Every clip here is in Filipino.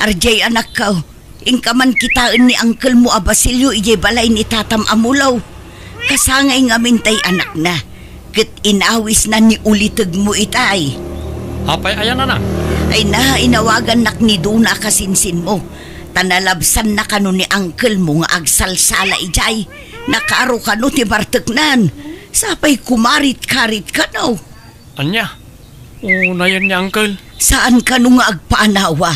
RJ anak ka, ingkaman kitaan ni Uncle mo a Basilio ijay balay ni Tatam Amulaw. Kasangay nga mintay anak na, ket inawis na ni ulitag mo itay. Apay ayan na. Ay na, inawagan nak ni Duna kasinsin mo. Tanalabsan na kano ni Uncle mo nga agsalsala ijay. Nakaro kano ti barteknan. Sapay kumarit-karit kano. Anya? Una yan ni Uncle. Saan kano nga agpaanawa?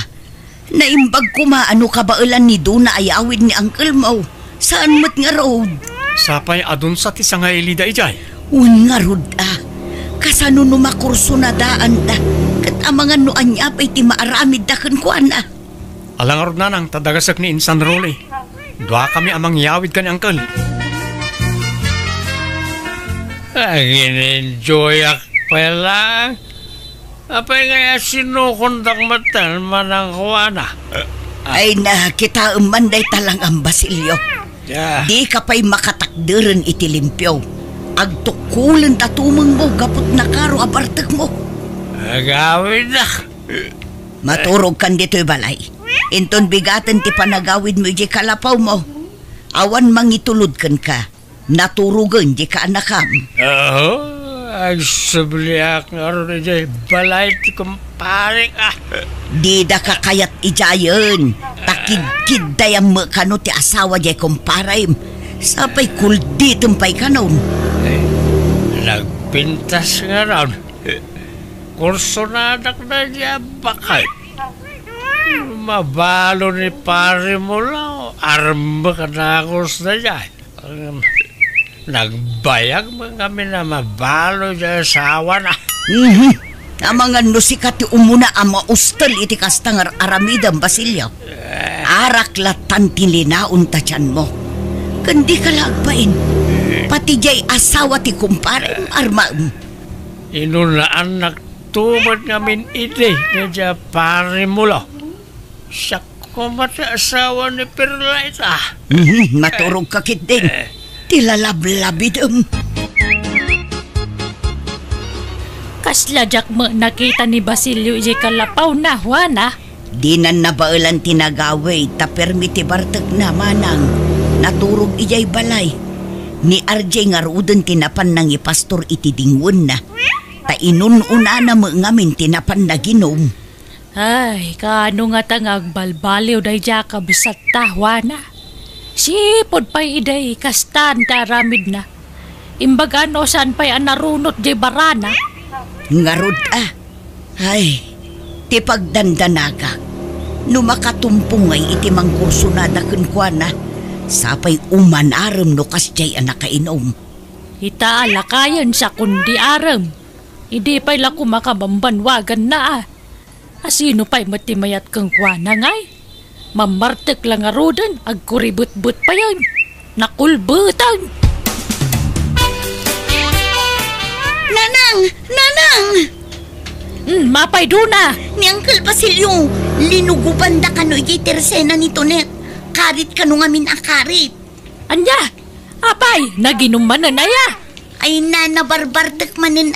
Naimbag kumaano kabailan ni Duna ay awid ni Uncle mo. Saan mo't nga road? Sapay adun sa tisang nga ilida ijay. Un nga road kasano numakurso na daan da. Kat amangan no anya pa'y ti maaramid da kuan Alang arod na nang tadagasak ni Insan Rolly. Dua kami amang yawid ka ni Uncle. Gin-enjoy ak pala. Apay nga sinukundak matan manang kuwana. Ay na, kita umanday talang ang Basilio. Yeah. Di ka pa'y makatakderan iti limpyaw. Agtukulan tatumang mo, gapot na karo abartag mo. Agawid na. Maturog kan dito'y balay. Inton bigatan ti panagawid mo di kalapaw mo. Awan mangitulod kan ka. Naturugan di ka anakam. Agsubliak nga rin di balay ti kumpare ka. Di da kakayat ijayon. Takid-kid dayang makano ti asawa di kumparay. Sapay kuldi tumpay kanon. Nagpintas nga rin. Kurso na anak na niya bakay. Mabalo ni pare mo lang. Arma ka na kurs na niya. Nagbayag mo kami na mabalo niya asawa na. Amangan no si kati umuna ama ustel iti kastangar aramidam Basilio. Araklatan tinlinaon ta tiyan mo. Kandi ka lagpain. Pati jay asawa ti kumpare armaam. Inunaan nagtumad ngamin iti na dya pare mo lang. Siya kumata asawa ni Perlaita. Maturog kakit din. Tilalab-labidam. Kaslajak mo nakita ni Basilio iji kalapaw na, Juana. Di na nabailan tinagaway, ta permiti bartag na manang. Naturog ijay balay. Ni RJ nga rudan tinapan nang ipastor iti dingon na. Ta inununa na mo ngamin tinapan na ginom. Ay, kaano nga tangag balbaliw day jaka bisat ta, Juana. Sipod pa'y iday kastan taramid na. Imbagano saan pa'y anarunot di barana. Ngarod Ay, ti pagdandanagak. Numakatumpungay iti mangkurso na dakunkwana. Sapay umanaram no kasjay anak kainom. Ita alakayan sa kundi aram. Hindi pa'y laku makabambanwagan na Asino pa'y matimayat kang kwana ngay. Mamartek lang arudan, agkuribut-but pa yan. Nakulbutan! Nanang! Nanang! Mapay Duna! Ni Uncle Basilio, linuguban da kano iti tersena ni Tonet. Karit kano ngamin akarit. Anya! Apay! Naginuman na naya! Ay na, nabarbartek manin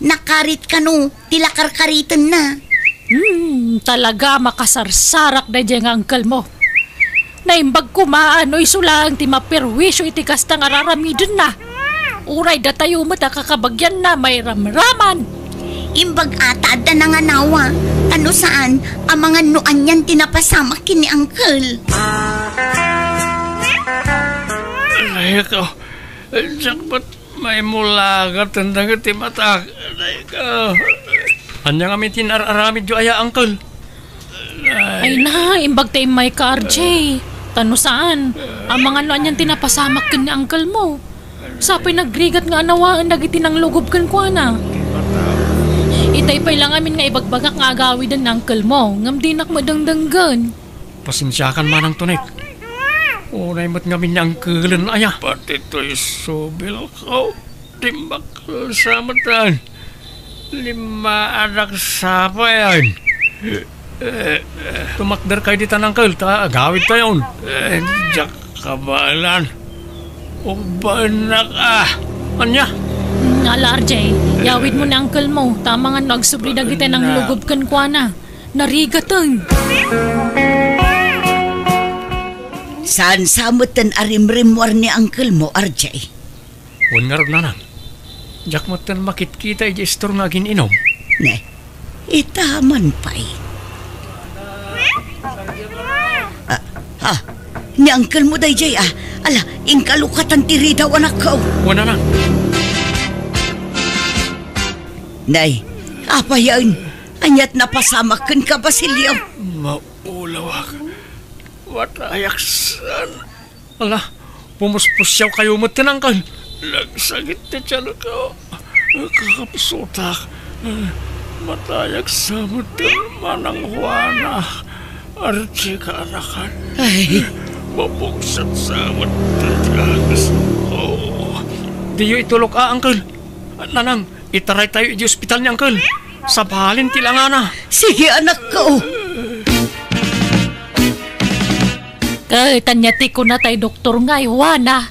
Nakarit kano, tilakarkaritan na. Talaga makasarsarak na dyan ang uncle mo. Naimbag kumaano'y sulang ti mapirwisyo iti kastang araramidin na. Uray da tayo matakakabagyan na may ramraman. Imbag ata da na nga nawa. Ano saan, ang mga nuan yan tinapasamak kini uncle. Ay ko, jakpat may mulagat ang dagati matak. Ay ko. Anya nga may tinararamid yung aya, Uncle. Ay na, imbag tayo may ka, RJ. Tano saan? Ang mga luan yan tinapasamak kin ni uncle mo. Sapay nagrigat nga anawaan dagiti nang lugob kan kwa na. Itay pa'y lang amin nga ibagbagak nga agawid ang uncle mo. Ngam dinak madangdanggan. Pasensyakan manang tunik. Unay mo't ngamin niya ang kulan aya. Pati to'y subil ko. Timbak sa matan. 5 anak sapa yan. Tumakder kayo dito ng Uncle. Agawid kayo yun. Diyak kabalan. Ubanak Anya? Ala RJ, yawid mo na uncle mo. Tama nga nagsubli na kita ng lugob kan kwa na. narigatan. Saan samutan arimrimwar ni Uncle mo, RJ? Wan nga ron nanang. Jak mo tan makit-kita iti istor nga gininom. Ne, itaman pa'y. Ni Uncle mo day jay Ala, ingkalukatan tiri daw anak ko. Wan nanang. Nay, apa yan? Anyat napasamakan ka, Basilio. Maulawag. Watayaksan. Ala, pumuspusyaw kayo mo tinangkan. Lagsagit na dyan ko. Kakapsutak. Matayaksa mo manang Juana. Archie ka anakan. Ay, Mabuksat sa matatagas. Diyo itulok Uncle. Nanang, itaray tayo iti ospital ni Uncle. Sabalin tilangana. sige anak ko. Tanyati ko na tay doktor nga, Juana.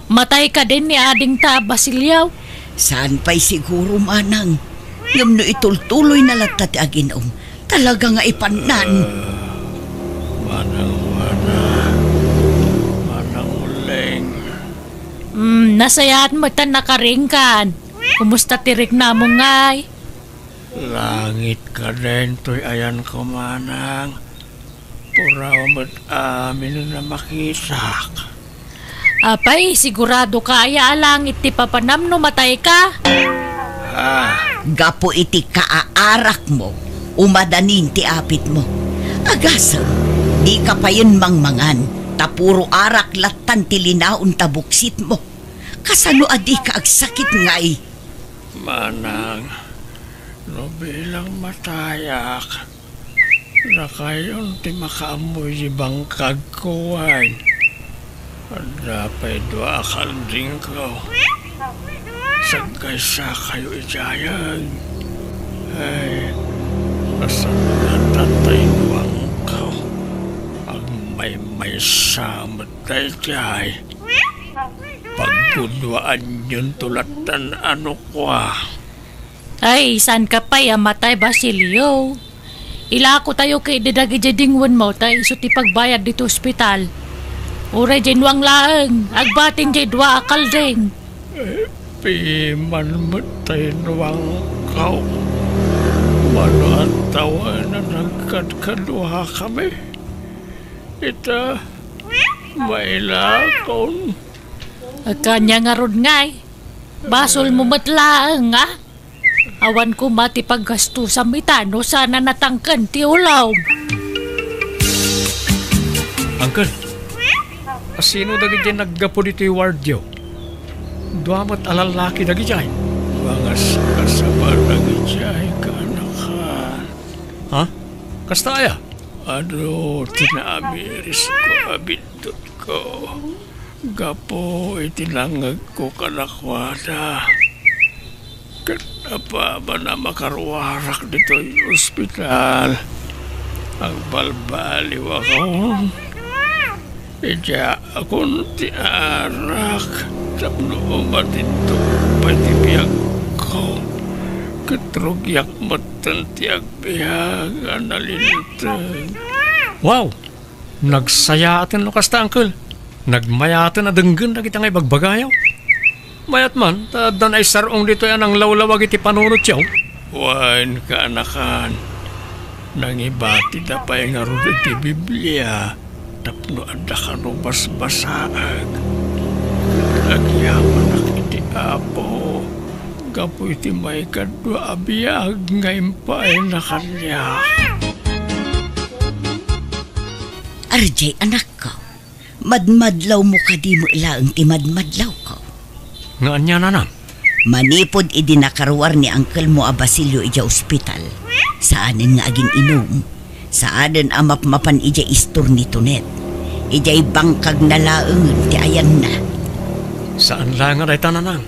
Matay ka din ni ading ta, Basilio. Saan pa'y siguro manang? Yung no itultuloy na latat aginom. Talaga nga ipanan. Manang Juana. Manang Uleng. Nasayaan mo tan nakaringkan. Kumusta tirik na mo ngay? Langit ka din to'y ayan ko manang. Puraw mo't amin na makisak. Apay, sigurado ka aya langit ti papanam no matay ka. Gapo iti kaaarak mo. Umadanin ti apit mo. Agasam, di ka pa yun mangmangan. Tapuro arak latan ti linaon tabuksit mo. Kasano adi ka agsakit ngay? Manang, no bilang matayak, na kayon ti makaamoy bangkag kuwan. Dapat dua akalding ko. Sagkay sa kayo ijayan. Ay, nasan na tatay nuwang ko. Ang may samot tayo jay. Pagkudwaan yun tulatan ano kwa. Ay, saan ka pa matay, Basilio? Ila ko tayo kay didagi dingwan mo tay so ti pagbayad dito ospital. Uray dyan wang laang, agbatin dyan dua akal ding. Piman matay nuwang kau. Mano ang tawa na nagkadkaduha kami. Ita, may lakon. Kanya nga rod ngay. Basol mo matlaang nga. Awan ko mati paggasto sa mitano sana natangkan ti ulaw. Uncle, sino dagi dyan naggapo dito yung wardyo? Duamat alalaki dagi dyan. Mga kasama lagi dyan kanakan. Ha? Kasta aya? Ano, tinamiris ko abindot ko. Gapo, itinangag ko kanakwada. Kenapa ba na makarwarak dito yung ospital? Ang balbaliw ako. Ija akong tiarak. Tapno umatito patibiyag ko. Katrugyak matan tiyag biyag analintag. Wow! Nagsayatan lo kasta, Uncle. Nagmayatan na denggan na kita ngay bagbagayaw. Mayat man, tadan ay sarong dito yan ang lawlawag iti panunot siyaw. Wan ka anakan. Nangibati na pa yung arod iti Biblia. Tapno anda ka no basbasaag. Agyaman ak iti apo. Gapo iti may kadwa abiyag ngayon pa ay nakanya. RJ, anak ko. Madmadlaw mo ka di mo ilaang ti madmadlaw ko. Nga anya nanang? Manipod idinakarwar ni Uncle mo a Basilio ija ospital. Saanin nga aging inom. Saanin amap-mapan ija istor ni Tunet. Ija'y bangkag na laang ti ayan na. Saan lang nga rayta nanang?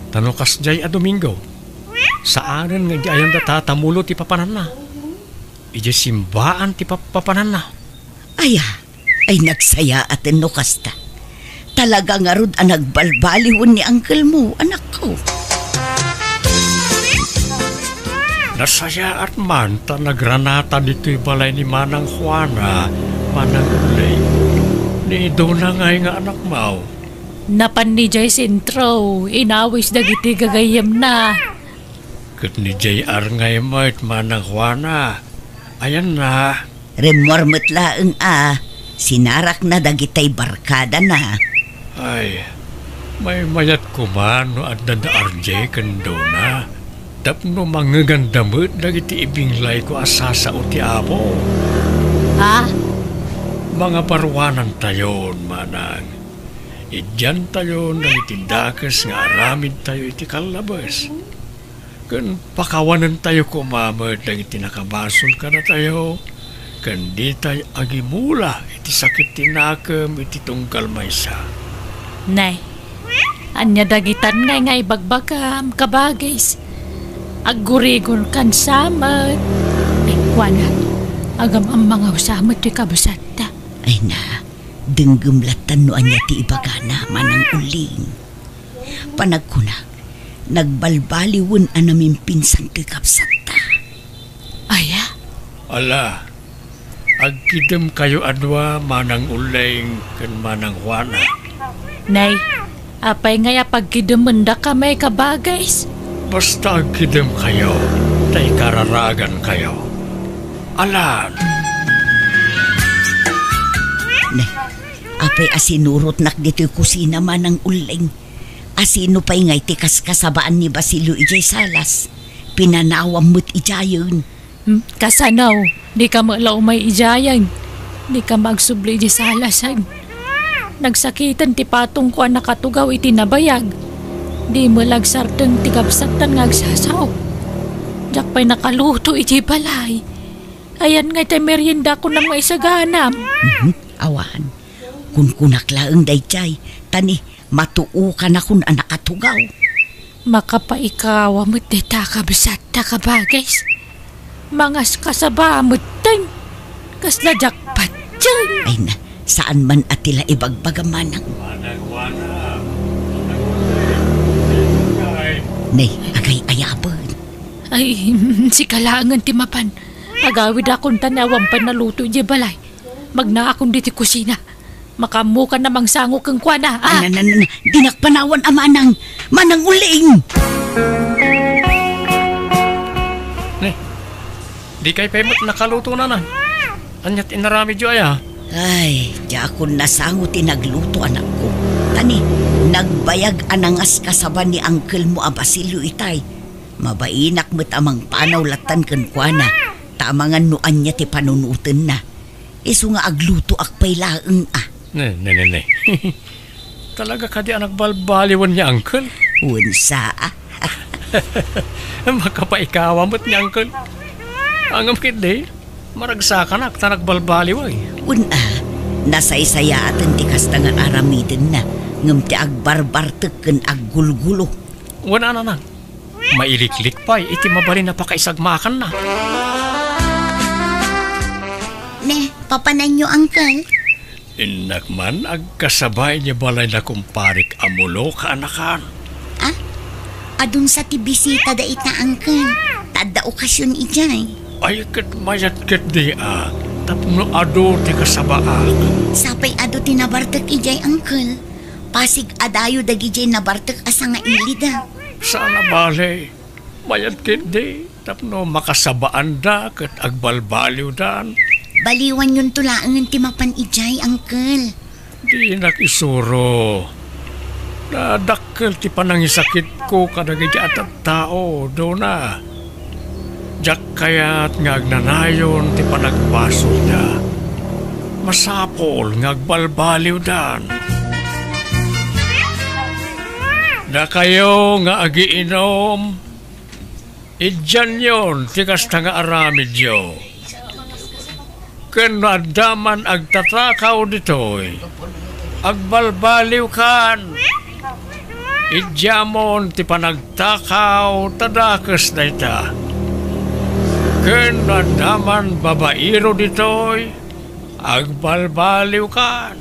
Tanukas jay a Domingo. Saanin nga ija ayan da tatamulo ti papanan na. Ija simbaan ti papanan na. Ay nagsaya atin no kasta. Talaga nga rod ang nagbalbaliwon ni Uncle mo, anak ko. Nasayaat man ta nagranata dito'y balay ni Manang Juana, Manang Ulay. Ni Dona ngay nga anak mau. Napan ni Jay Sintro, inawis dagiti gagayam na. Kat ni J.R. ngay mo't Manang Juana. Ayan na. Remormet laeng sinarak na dagitay barkada na. Ay, may mayat ko man no at dada RJ kando na. Tapno mangagandamot dagiti ibinglay ko asasa o ti amo. Ha? Mga parwanan tayon, Manang. Idyan tayon dagiti dakas nga aramid tayo iti kalabas. Kan pakawanan tayo kumamad dagiti nakabasol ka na tayo. Kan di tayo agimula iti sakit tinakam iti tungkal maysa. Nay, anya dagitan ngay bagbagam kabagays. Aggurigon kan samat. Ay, Juana, agam ang mga usamat ti kabusata. Ay na, denggumlatan no anya ti ibagana Manang Uling. Panagkuna, nagbalbaliwon anamin pinsan ti kapsata. Aya? Ala, agkidem kayo adwa Manang Uling kan Manang Juana. Nay, apay ngaya pagkidemenda ka may kabagays. Basta agkidem kayo, tay kararagan kayo. Alan! Ne, apay asinurot nak dito'y kusina Manang Uling. Asino pa'y ngay tikas kasabaan ni Basilio ijay salas. Pinanawam mo't ijayon. Kasanaw, di ka malaw may ijayan. Di ka magsubli di salasan. Nagsakitan ti patong ko ang nakatugaw iti nabayag. Di mo lagsarteng ti kapsatan nga agsasaw. Diyak pa'y nakaluto iti balay. Ayan nga ti merienda ko ng maisaganam. Awan, kun kunaklaeng dayjay, tani matuo ka na kun anak katugaw. Makapaikawa mo't dita kabsata kabagays. Mangas kasaba mo't tan. Kasla jakpat dyan. Ay na, saan man atila ibagbagamanang. Manang Juana! Nay, agay ayaban. Ay, si kalangan ti mapan. Agawid akong tanawang panaluto di balay. Magna akong diti kusina. Makamu ka namang sango kang Juana. Dinakpanawan amanang Manang Uling. Di kay pemot nakaluto na nan. Anyat inarami jo aya. Ay, di ako nasango tinagluto anak ko. Tani, nagbayag anangas kasaban ni Uncle mo a Basilio itay. Mabainak mo't amang panawlatan kan Juana. Tamangan nuan niya ti panunutan na. Iso nga agluto akpay laeng Ne. Talaga ka di anak balbaliwan niya, Uncle. Unsa Makapaikawa mo't niya, Uncle. Angam kiti, maragsakan ak tanak balbaliway. Una, nasaysaya atan ti kastangan aramiden na. Ngam ti agbarbartek ken aggulgulo. Wala na nang. Mailiklik pa, iti mabali na pakaisagmakan na. Ne, papanan nyo, Uncle. Inak man, agkasabay niya balay na kumparik amulo ka anakan. Ah? Adun sa ti bisita da ita, Uncle. Tada okasyon ijay. Ay, kat mayat kat di tapno ado ti kasabaak. Sapay ado tinabartek ijay, Uncle. Pasig adayo dagijay nabartek asa nga ilida. Sana balay, mayat kat di, tapno makasabaan da kat agbalbaliw dan. Baliwan yun tulaangan ti mapan ijay, Uncle. Di nakisuro. Nadakkel ti panangisakit ko kadagiti at tao, do na. Jak kaya't nga agnanayon ti panagbaso niya. Masapol nga agbalbaliw dan. Na kayo nga agiinom, idyan yon ti kasta nga aramid yo. Ken adaman agtatakaw ditoy, agbalbaliw kan. Idyamon ti panagtakaw tadakas na ita. Ken adaman babairo ditoy, agbalbaliw kan.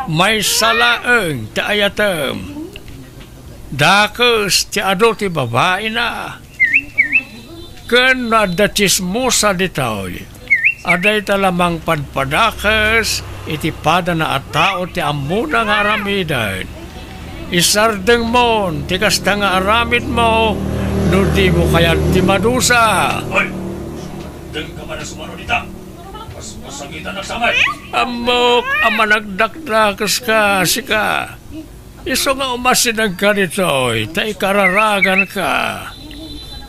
May salaeng ti ayatem. Dakas ti ado ti babae na. Ken ada chismosa ditoy. Aday talamang padpadakas, iti pada na at tao ti amuna nga aramidan. Isardeng mo, ti kasta nga aramid mo, no di mo kaya ti madusa. Hoy! Deng ka man na sumano dita. Mas masangitan nagsamay. Amok, ama nagdakdakas ka, sika. Iso nga umasinag ka ditoy, tay kararagan ka.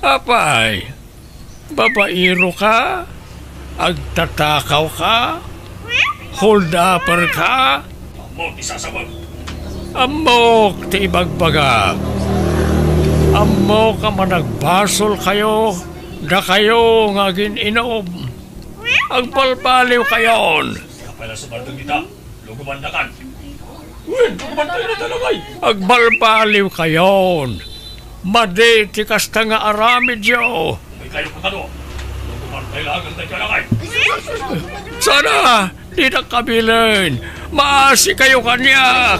Apay, babairo ka? Agtatakaw ka? Hold upper ka? Mo, isasabag. Amok, ti ibagbaga. Amok ka managbasol kayo, da kayo nga gininom. Agpalpaliw kayon. Kapala sa bardong dita, lugubandakan. Luguban tayo na talagay. Agbalbaliw kayon. Madi ti kasta nga aramid yo. May kayo kakano. Luguban tayo lagang tayo talagay. Sana, di na kabilin. Maasi kayo kanya.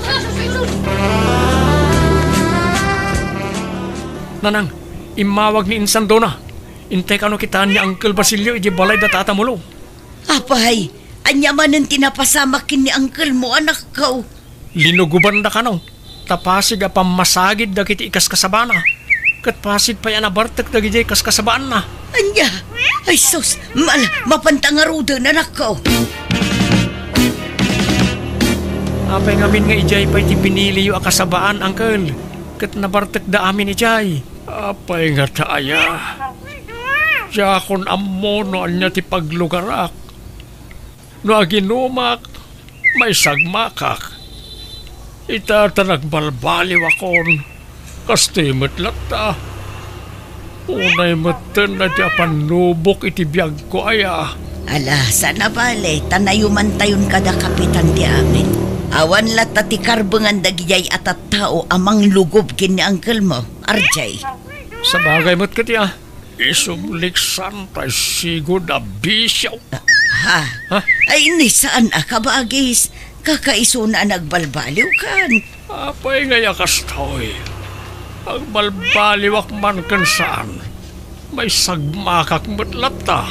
Nanang, imawag ni Insan Dona. Intay kano kitaan niya Uncle Basilio iji balay da tatamulo. Apay, anya man ang tinapasamakin ni Uncle mo, anak ko. Linuguban da kano. Tapasig a pamasagid da kiti ikas kasabana. Kat pasig pa yan abartek da gijay ikas kasabaan na. Anya, ay sus, mapantangarudan, anak ko. Apay ngamin nga ijay pa iti pinili yu akasabaan, Uncle. Kat nabartek da amin ijay. Apay nga taaya. Yakon ammo no anya ti paglugarak. No aginumak, may sagmakak. Itata nagbalbaliw akon. Kastimot lata. Unay matan na di panubok iti biyag ko aya. Ala, sana bale, tanayuman tayon kada kapitan di amin. Awan lata ti karbengan dagijay at tao amang lugob kin ni Uncle mo, RJ. Sa bagay mo't katiya, isumliksan tayo sigod na bisyaw. Ha? Ha? Ay, ni saan akabagis? Kakaiso na nagbalbaliw kan. Apay ngaya kastoy. Ang balbaliwak man kan saan. May sagmakak matlata.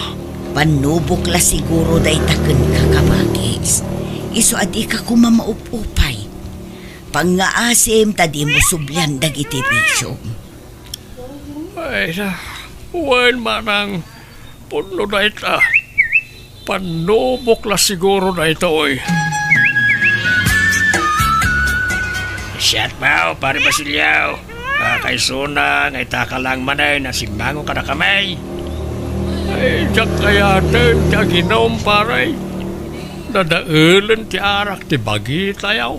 Panubok la siguro day taken kakabagis. Iso adi ka kumamaupupay. Pangaasim tadi mo sublyan dagiti bisyong. Ay na, wen manang puno na ita. Panubok la siguro na ito oy. Siyat bao, pare Basilio. Kaisuna, ngay taka lang manay na simbango ka na kamay. Ay, diyak kaya din, diyak ginom paray. Nadaulan ti arak ti bagi tayaw.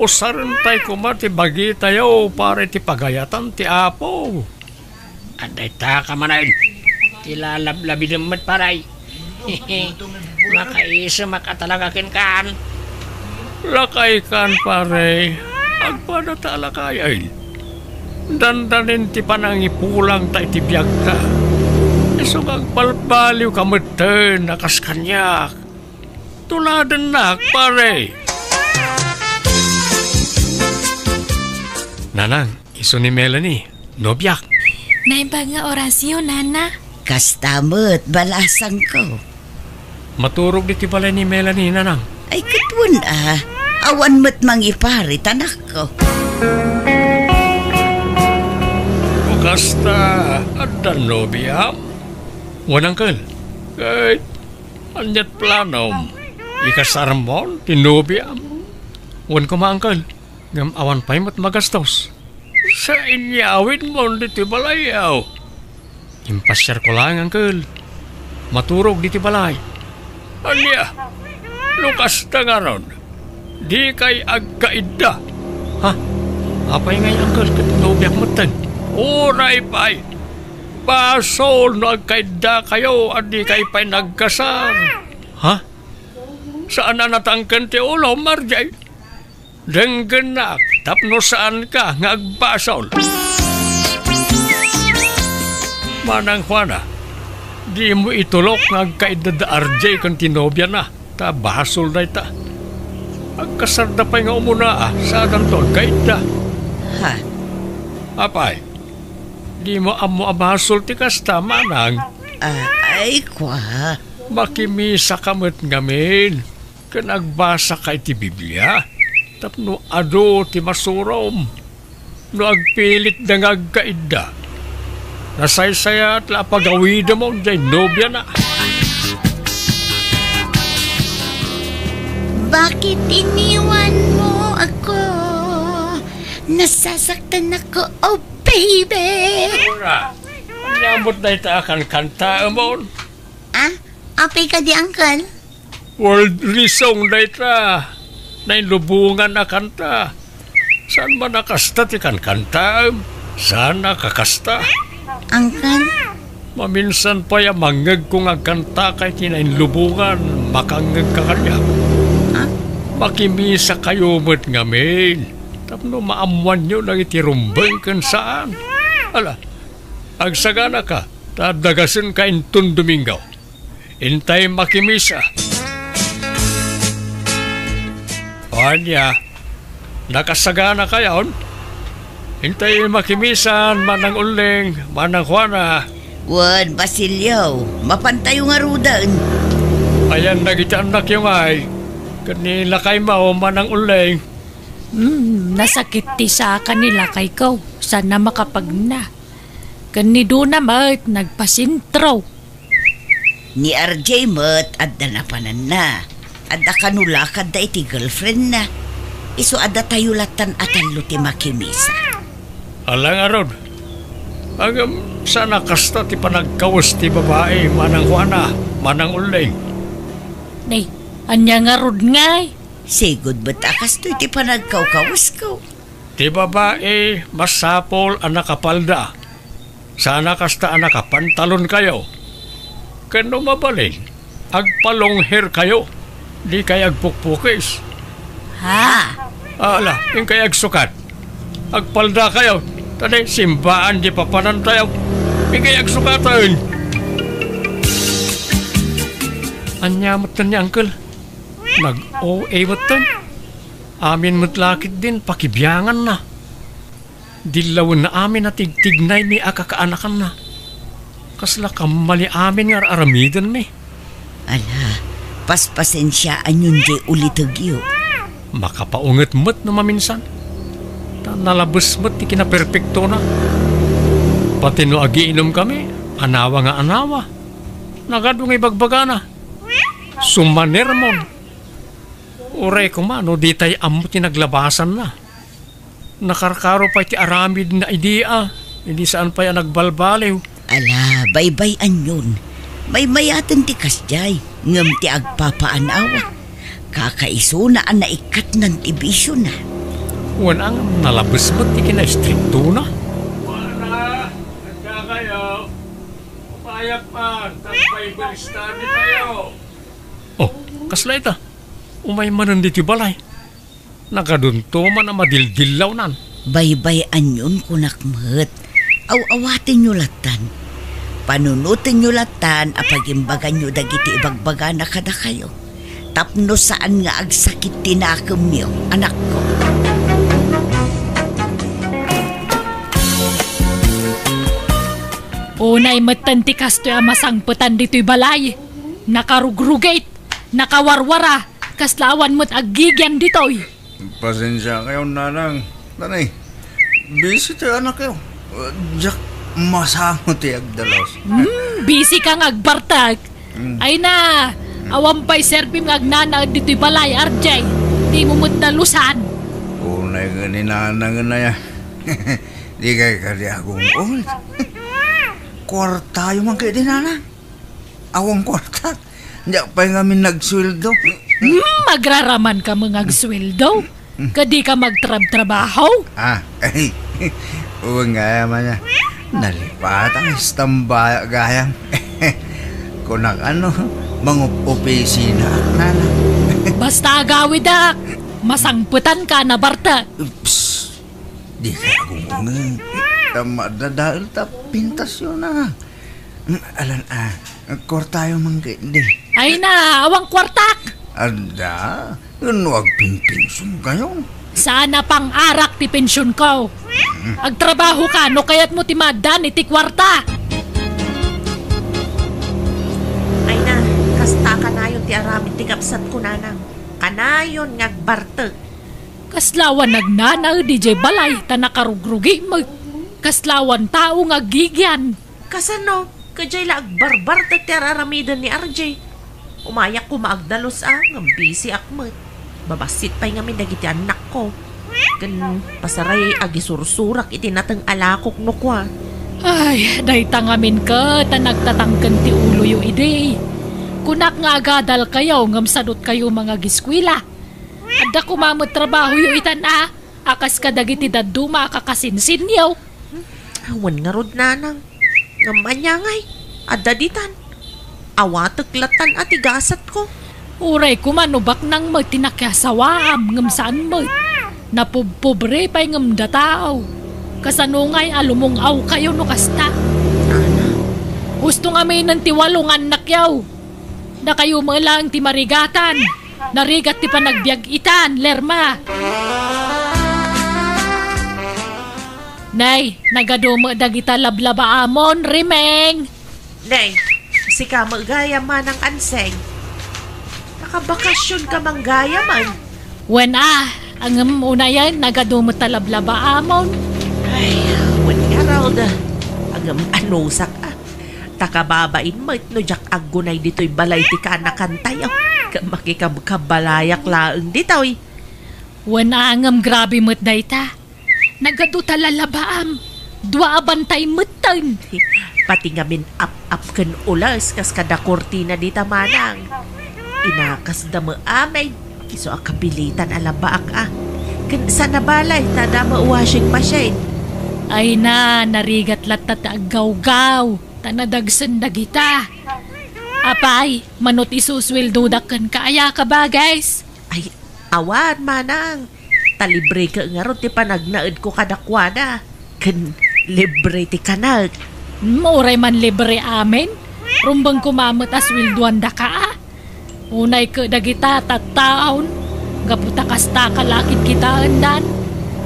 Usaran tay kuma ti bagi tayaw pare ti pagayatan ti apo. Anday taka manay. Tilalablabi naman paray. Makaisa makatalagakin kan. Lakay kan pare, agpada talakay. Dandanin ti panangipulang tay ti biyag ka. Isong agbalbaliw kameten nakas kanyak. Tuladan nak pare. Nanang, iso ni Melanie, nobyak. Naimbag nga orasyon, Nana. Kastamot, balasang ko. Maturog di ti balay ni Melanie, nanang. Ay, katwan awan mo't mangipari, tanak ko. Kasta, ada nobiyam. Wanang kal, kahit anyat planom. Ikasarmon, tinobiyam. Wan ko maangkal, ngam awan pa'y mat magastos. Sa inyawin mo di ti balayaw. Impasyar ko lang, angkal. Maturog di ti balay. Anya, lukas na nga ron. Di kay agkaida. Ha? Apay ngay, angkal, katinobiyak matan. Uray pa'y. Basol no agkaida kayo at di kay pa'y nagkasar. Ha? Saan na natangkan ti ulo, Marjay? Denggenak, tapno saan ka nga agbasol? Manang Juana, di mo itulok nga agkaidada RJ kang tinobya na. Ta basol na ita. Agkasarda pa nga umuna saan to agkaida. Ha? Apay, Di mo amo amasol ti kasta manang. Ay, kwa. Makimisa kamot ngamin. Kan agbasa ka iti Biblia. Tapno ado ti masurom. No agpilit da nga agkaida. Nasaysaya at lapagawida mo dyan nobya na. Bakit iniwan mo ako? Nasasaktan ako, oh baby! Ura, nyamot na ita akan kanta mo. Ah, okay ka di, Uncle? World resong na ita. Nainlubungan na kanta. Saan ba nakasta ti kan kanta? Saan nakakasta? Uncle? Maminsan pa ya mangag kung agkanta kay tinainlubungan. Makangag ka kanya. Makimisa kayo mo't ngamin. Tapno maamuan nyo nang itirumbang kan saan. Ala, agsagana ka. Tadagasin ka intun Domingo. Intay makimisa. Anya, nakasagana kayon? Intay makimisan, manang uling, manang Juana. Wan, Basilio, mapantayo nga rudan. Ayan, nagitaanak yung ay. Kanila kay mao, manang uling. Nasakit ti sa kanila kay ko. Sana makapagna. Kanido na mat, nagpasintraw. Ni RJ mat, adda na panan na. Adda kanula kadda iti girlfriend na. Iso adda tayo latan atallo ti makimisa. Alang aron. Agam sana kasta ti panagkawas ti babae, manang Juana, manang uling. Nay, anya nga rod ngay. Sigod ba't akas to iti panagkaw-kawas ko? Ti babae, masapol ang nakapalda. Sana kasta ang nakapantalon kayo. Kano mabalin, agpalong hair kayo. Di kay agpukpukis. Ha? Ala, yung kay agsukat. Agpalda kayo. Tadi, simbaan di papanan tayo. Yung kay agsukatan. Anyamot na ni Uncle. Nag-OA matan. Amin mutlakit din, pakibiyangan na. Dilawan na amin na tigtignay mi akakaanakan na. Kasla kamali amin nga aramidan mi. Ala, paspasensyaan yun di ulitagyo. Makapaungat mo't na maminsan. Nalabas mo't ti kinaperpekto na. Pati no agiinom kami, anawa nga anawa. Nagado nga ibagbaga na. Sumaner mo. Ure ko mano, di tayo amo tinaglabasan na. Nakarkaro pa ti aramid na idea. Hindi saan pa yan nagbalbaliw. Ala, baybayan yun. May mayatan ti kasjay, ngam ti agpapaanawa. Kakaiso na ang naikat ng tibisyo na. Wanang nalabas mo't ti kina-stricto na. Wala, nagka kayo. Papayak pa, Bible study tayo. Oh, kasla ita. Umay manan di ti balay. Nakadunto man ang madildilaw nan. Baybayan yun kunakmat. Aw-awatin nyo latan. Panunutin nyo latan apagimbagan nyo dagiti ibagbaga na kada kayo. Tapno saan nga agsakit tinakam niyo, anak ko. Unay matanti kasto yung masangputan dito'y balay. Nakarugrugate, nakawarwara, kaslawan mo't agigyan dito'y. Pasensya kayo, nanang. Tanay, busy tayo anak kayo. Jack, masangot tayo agdalos. Busy kang agbartag. Ay na, awampay servim agnana dito'y balay, RJ. Di mo mo't nalusan. Unay ka ni nanang na yan. Di kayo kadi akong ulit. Kwarta yung mga kayo din, nanang. Awang kwarta. Diyak pa yung amin nagsweldo. Magraraman ka mga agsweldo. Kadi ka magtrabaho. Ay, uwang gaya man niya. Nalipat ang istamba gayang. Kunak ano, mga opisina, nana. Basta agawid ak. Masangputan ka na barta. Psst, di ka akong tama dahil pintas yun na. Alan, kwarta yung mga hindi. Ay na, awang kwartak. Ada, yun wag pinpinsong kayo. Sana pang arak ti pensyon ko. Agtrabaho ka, no kayat mo ti madan iti kwarta. Ay na, kasta kanayon ti aramid ti kapsat ko nanang. Kanayon ngagbarteg. Kaslawan nagnanaw DJ balay ta nakarugrugi mo. Kaslawan tao nga gigyan. Kasano, kajay la agbarbarteg ti araramidan ni RJ. Umayak ko maagdalos ng busy akmat. Babasit pa'y ngamin dagiti anak ko. Gan pasaray agisursurak iti natang alakok no kwa. Ay, day tangamin ka, ta nagtatangkan ti ulo yu ide. Kunak nga agadal kayo, ngamsadot kayo mga giskwila. Adda kumamot trabaho yu itan akas ka dagiti daduma kakasinsin yaw. Awan nga rod nanang. Ngamanyangay, adda ditan. Awatek latan at igasat ko. Uray kumanubak nang magtinakyasawaam ngam saan mo. Napubpobre pa'y ngam dataaw. Kasanungay alumong aw kayo no kasta. Gusto nga may nantiwalong anak yaw. Na kayo mo lang ti marigatan. Narigat ti panagbiag itan, lerma. Nay, nagadumo dagita lablaba amon, rimeng. Nay, si ka magaya man ang anseng. Nakabakasyon ka manggaya man. Wen ang una yan, nagadumo talablaba amon. Ay, wen nga raw da. Agam anusak Takababain mo no jak agunay dito'y balay ti kanakan tayo. Makikabalayak laeng dito'y. Wen angam grabe mo't dayta. Nagadu talalabaam. Dua abantay mutan. Pati ngamin up kan ulas kas kada kortina dita manang. Inakas da mo amay. Iso akabilitan alabaak Kan sana balay tada mo washing machine. Ay na, narigat latat agaw-gaw. Tanadagsan dagita. Apay, manot isuswildudakan kaaya ka ba guys? Ay, awan manang. Talibre ka nga ron ti panagnaed ko kadakwada. Kan libre ti kanag. Mauray man libre amin. Rumbang kumamot aswilduan da ka Unay ka dagita tattaon. Gaputa kasta kalakit kita andan.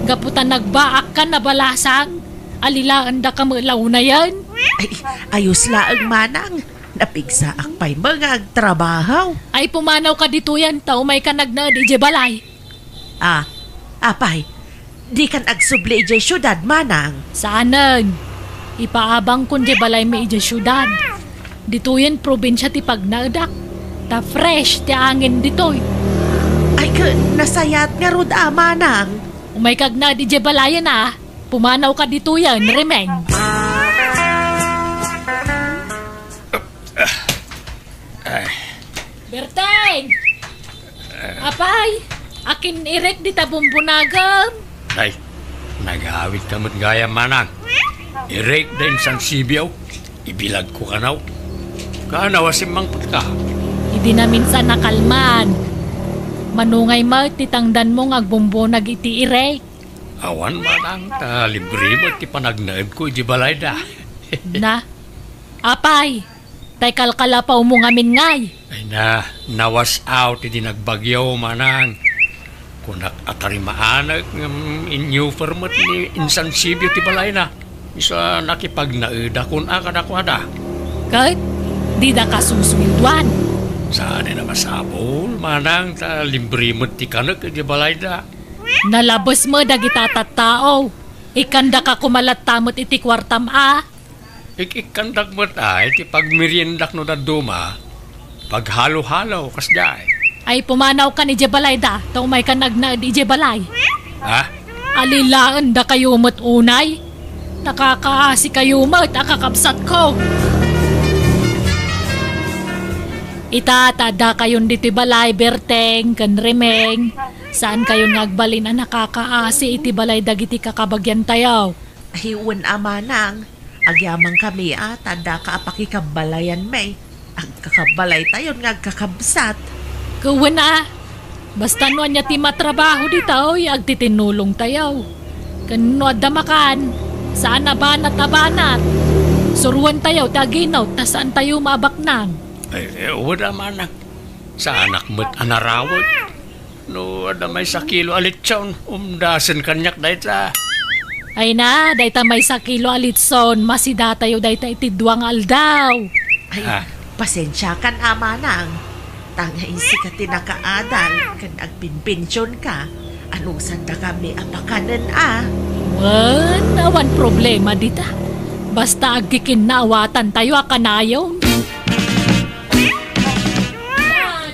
Gaputa nagbaak ka na balasang. Alilaan da ka malaw na yan. Ay, ayos laang manang. Napigsaak pa'y mga agtrabaho. Ay pumanaw ka dito yan. Tao may ka nagnaed ije balay. Apay, di kan agsubli ije syudad manang. Saanan? Ipaabang kun di balay may ije syudad. Dito yan probinsya ti pagnaedak. Ta fresh ti angin ditoy. Ay nasayat nga rod manang. Umay kag na di ije balayan Pumanaw ka dito yan, remeng. Berteng! Apay! Akin irek di tabumbunagam. Ay, nag-awit ka mo't gaya manang. Irek da insang sibiyaw. Ibilag ko kanaw. Kanaw asimang ka. Hindi na minsan nakalman. Manungay mo, titangdan mo ngagbumbo iti irek. Awan manang, libre mo ti panagnaed ko iti balay da. Na? Apay! Tay kalkalapaw mo ngamin ngay. Ay na, nawas out iti nagbagyaw manang. Kunak atarimaanag inyo firmat ni insang sibyo ti balay na. Isa nakipagnaeda kun akadakwada. Kahit di da kasuswilduan. Saan na masabol manang libre mo ti kanak iti balay da. Nalabos mo dagita tattao. Ikanda ka kumalat tamot iti kwartam Ikandak mo iti pagmeriendak no da duma. Paghalo-halo kasday. Ay pumanaw ka ni Jebalay da. Tao may ka nagnaed ije balay. Alilaan da kayo mo't unay. Nakakaasi kayo mo't akakapsat ko. Itatada kayon dito balay berteng kan remeng. Saan kayo nagbalin nakakaasi iti balay dagiti kakabagyan tayaw? Hiwan amanang. Agyamang kami tanda ka apakikabalayan may. Ang kakabalay tayon nga kakabsat. Kuwan basta no anya ti matrabaho dito agtitinulong tayaw. Kano adamakan. Saan nabanat abanat. Suruan tayaw taginaw ta saan tayo mabaknang. Wala manang. Sa anak mo't anarawot. No, ada may sa kilo alitson. Umdasan kanyak dayta. Ay na, dayta may sa kilo alitson, masida tayo dayta iti duwang aldaw. Ay, Ah. pasensya kan ama nang. Tangain si ka tinakaadal, kan agpinpensyon ka. Anong sanda kami apakanan Awan problema dita. Basta agkikinawatan tayo akanayon.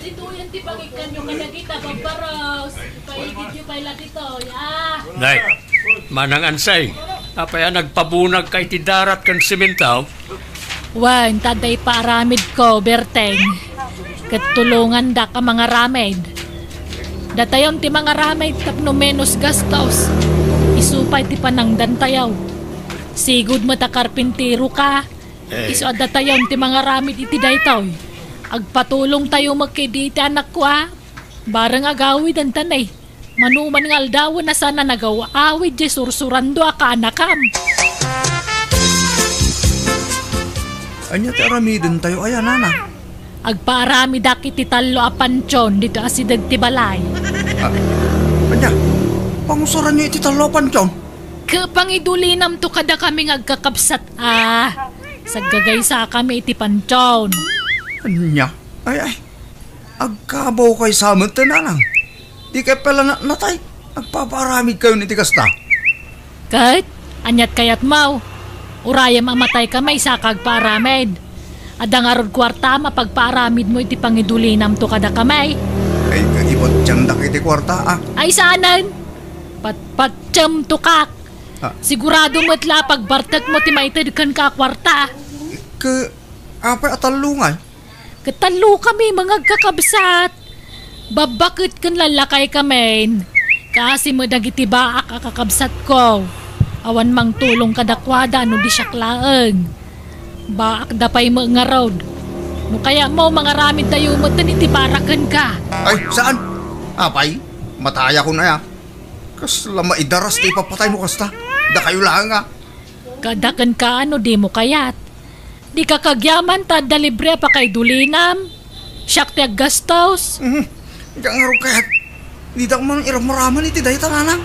Dito yan ti pagikan nyo ka kita, babaros. Paigit nyo kaila dito, ya. Day, manang ansay. Apaya nagpabunag kay ti darat kan simentaw. Wan, taday pa aramid ko, Berteng. Katulungan da ka mga ramid. Datayon ti mga ramid tapno menos gastos. Isupay ti panangdan tayaw. Sigud mo ta karpintero ka. Iso at datayon ti mga ramid iti daytoy. Agpatulong tayo magkiditi anak ko Barang agawid ang tanay. Manuman ng aldawan na sana nagawa-awid di sursurando ka anakam. Anya ti aramidin tayo ayan, nana. Agpaarami dakit ti talo a pansyon dito asidag ti balay. Anya, pangusaran niyo iti talopan tiyon. Kapangidulinam to kada kaming agkakapsat Saggagay sa kami iti pansyon. Anya, ay, agkabaw kay samet nanang. Di kay pala natay, agpaparamid kayo ni tikasta. Kahit, anyat kayat mau. Urayam amatay kamay sa kagparamid. Adang arod kwarta mapagparamid mo iti pangidulinam to kada kamay. Ay, kaibot tiyandak iti kwarta Ay saanan? Patpatsam to kak. Sigurado mo't la pagbartag mo ti maitid kan ka kwarta. Apay atalungay. Katalo kami mga kakabsat. Babakit kan lalakay kamen. Kasi mo dagiti baak akakabsat ko. Awan mang tulong kadakwada no di siyaklaeng. Baak dapay mo nga road. No kaya mo mga ramid tayo mo iti barakan ka. Ay, saan? Apay, mataya ko na ya. Kasla maidaras ti papatay mo kasta. Da kayo lang Kadakan ka ano di mo kayat. Di ka kagyaman ta dalibre pa kay dulinam. Siyak ti aggastos. Diyan nga rin kaya't. Di da ko man iramaraman iti dahi tananang.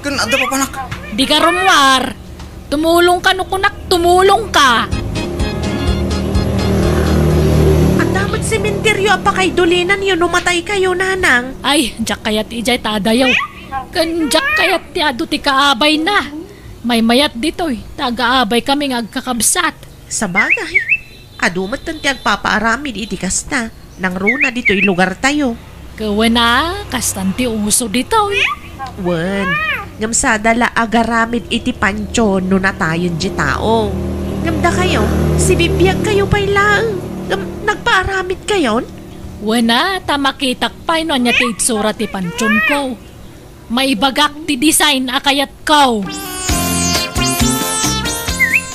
Kanada pa panak. Di ka rumwar. Tumulong ka no kunak, tumulong ka. Ang damat sementeryo apa kay dulinan yun umatay kayo, nanang. Ay, jak kayat ijay tadayaw. Kan jak kayat ti adu ti kaabay na. May mayat ditoy, taga-abay kaming agkakabsat. Sa bagay, adumat tanti agpapaaramid iti kasta. Nang runa dito'y lugar tayo. Kawa na, kastanti uso ditoy. Wen, ngamsada la agaramid iti pansyon no natayon di tao. Ngamda kayo, sinibiyag kayo pa'y lang. Nagpaaramid kayon? Wana, tamakitak pa no anya ti itsura ti pansyon ko. Maibagak ti design akayat ko.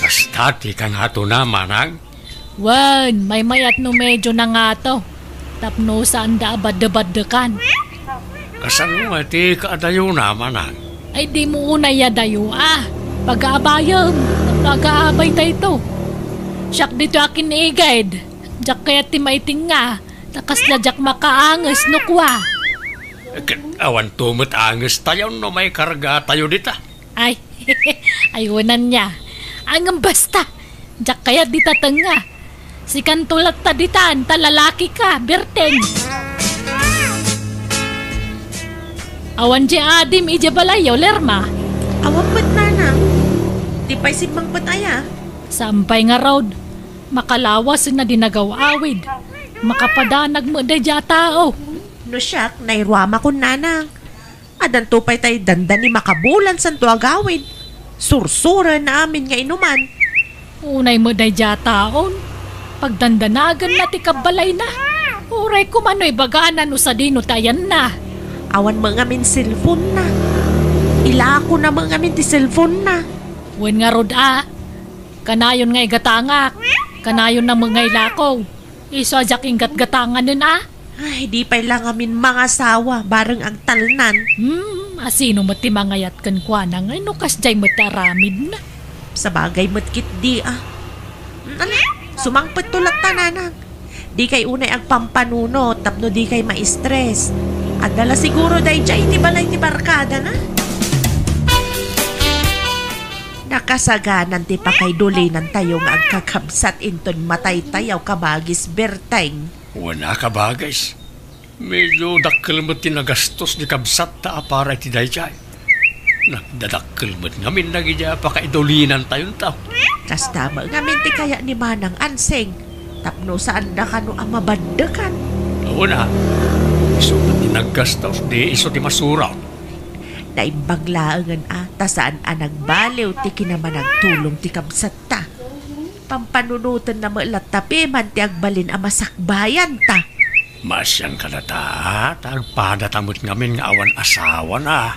Kastati kan hato na, manang. Wan, may mayat no medyo na nga to. Tapno saan da abad-abad-dekan. Kasan mo ti kaadayo na, manang. Ay di mo unay yadayo pag-aabayam, nag-aabay tayo to. Siyak dito akin ni guide. Jak kaya ti maiting nga, takas na jak makaangas no kwa. Awan tumot anges tayo no may karga tayo dita. Ay, ayunan niya. Ang basta, jak kaya di tatanga. Si kantulat taditan, talalaki ka, Berteng. Awan di adim ija balayaw, Lerma. Awan ba't nanang? Di pa'y simbang pataya. Sampay nga road, makalawas na dinagaw-awid. Makapadanag mo da dya tao. No siyak, nairwama ko nanang. Adan to pa'y tayo dandan ni makabulan san to agawid. Sursura na amin nga inuman. Unay mo da dya taon. Pagdandanagan na ti kabalay na. Uray ko mano'y baganan no sa dino tayan na. Awan mga min cellphone na. Ila ako na mga min ti cellphone na. Wen nga rod kanayon nga igatangak. Kanayon na mga ilakaw. Iso ajak ingat gatangan nun Ay, di pa'y lang amin mga sawa, bareng ang talnan. Asino mati mangayat kan kwa na ngay no kasjay mataramid na. Sa bagay matkit di sumangpet tulat ta nanang. Di kay unay ang pampanuno, tapno di kay ma-stress. Adala siguro day jay ti balay ti barkada na. Nakasaganan ti pakaydulinan tayo nga agkakabsat inton matay tayaw kabagis berteng. Wala ka ba, guys? Medyo dakkel mo tinagastos ni kabsat ta para ti dayjay. Nagdadakkel mo ngamin nagidya pakaidulinan tayon tao. Kasta mo ngamin ti kaya ni Manang Anseng. Tapno saan da ka no ang mabadakan. Oo na. Iso na tinagastos di iso ti masuraw. Naimbaglaangan ta saan nagbaliw ti kinamanagtulong ti kabsat ta. Pampanunutan na maalat tapi man ti agbalin ang masakbayan ta. Masyang ka na ta, tagpadatamot ngamin nga awan asawa na.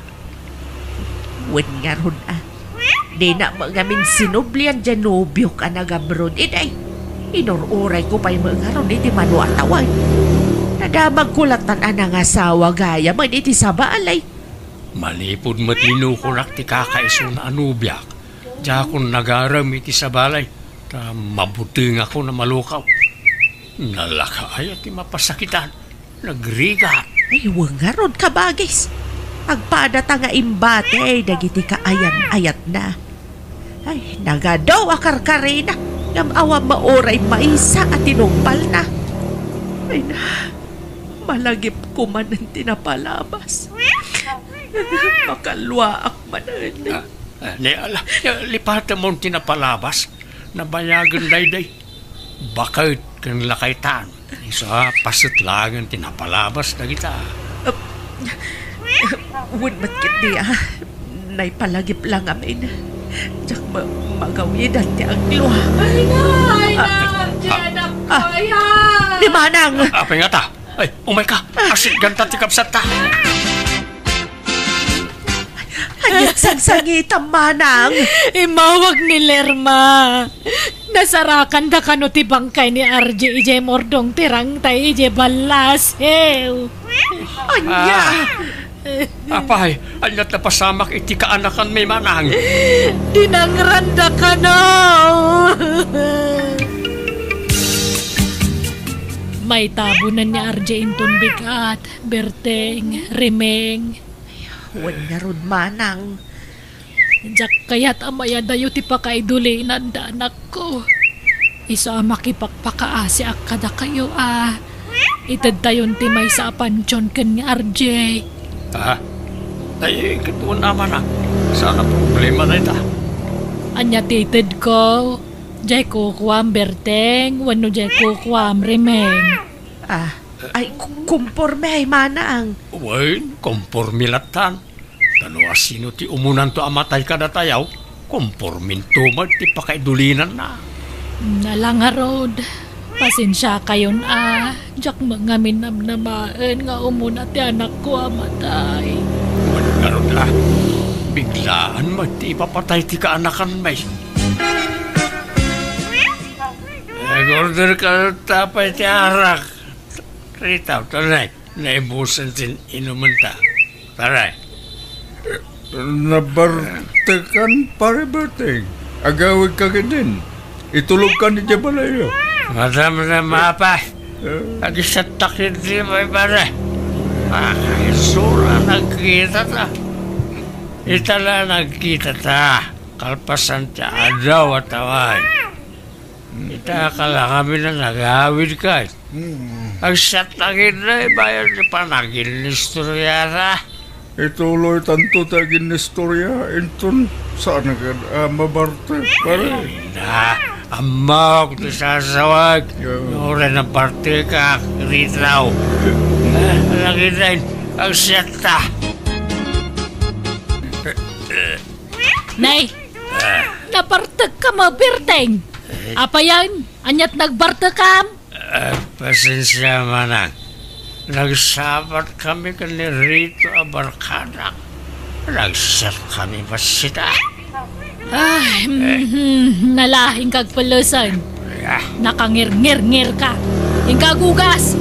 Wen nga ron Di na ngamin sinublian dyan nobyo ka nagabrod. Iday, inururay ko pa'y mga ron iti manuatawan. Nadamag kulatan anang asawa gaya man iti sabalay. Malipod matinukurak ti kakaiso na anubyak. Diya akong nagaram iti sabalay. Ta mabuting ako na malukaw. Nalakay at mapasakitan. Nagrigat. Ay, wangaron ka bagis. Agpadata nga imbate, dagiti ka ayan-ayat na. Ay, nagadaw akarkarina. Ngam awa maoray maisa at tinumpal na. Ay na, malagip ko man ang tinapalabas. Makalwa ak manan. Lipata mong tinapalabas. Nabayagan dayday. Bakit kang lakaytan? Isa pasit lang ang tinapalabas na kita. Wun matkit niya. Naipalagip lang amin. Diyak magawid at ti aglo. Ay na, Janak ko, ayan! Di manang! Apay nga ta. Ay, umay ka. Asit ganta ti kapsat ta. Anyat sangsangitang manang! Imawag ni Lerma. Nasarakan da kano ti bangkay ni RJ ije mordong tirang tay ije balas. Anya! Apay, anyat na pasamak iti kaanakan may manang. Dinangranda ka no! May tabunan ni RJ inton bigat, berteng, rimeng. Wan nga ron manang. Jak kaya't amaya dayo ti pakaidulinan da anak ko. Isa makipagpakaasi ak kada kayo Itad tayon ti may sa pansyon ken ni RJ. Ay, katuon naman sana problema na ita. Anya titid ko. Jay kukwam berteng, wano jay kukwam rimeng. Ay, kumporme ay manang. Wen, kompormilatan. Tano asino ti umunan to amatay kada tayaw, kompormin tumag ti pakaidulinan na. Nalanga road. Pasensya kayon jak mga minamnamaan nga umuna ti anak ko amatay. Wen karon biglaan magti ipapatay ti kaanakan may. Nag-order ka tapay ti arak. Rita, taray. Naibusan sin inuman ta. Taray. Nabartekan pare berteng. Agawid ka din. Itulog ka ni Jabalayo. Madam na mapa. Agisat takit di may pare. Isura nagkita ta. Itala nagkita ta. Kalpasan ti adaw at tawad. Ita akala kami na nagawid ka. Agisat takit na bayan ni panagin ni istoryara. Ituloy tanto tagin ni istorya. Inton saan agad mabarte pare. Amok ti sasawag. Nura na parte ka, Ritaw. Lagi rin, ang siyata. Nay, nabartag ka mabirteng. Apa yan? Anyat nagbartag ka? Pasensya manang. Nagsabat kami ka ni Rito Abarkada. Nagsat kami pasita. Ay, nalahing kag palusan. Nakangir-ngir-ngir ka. Hingkagugas.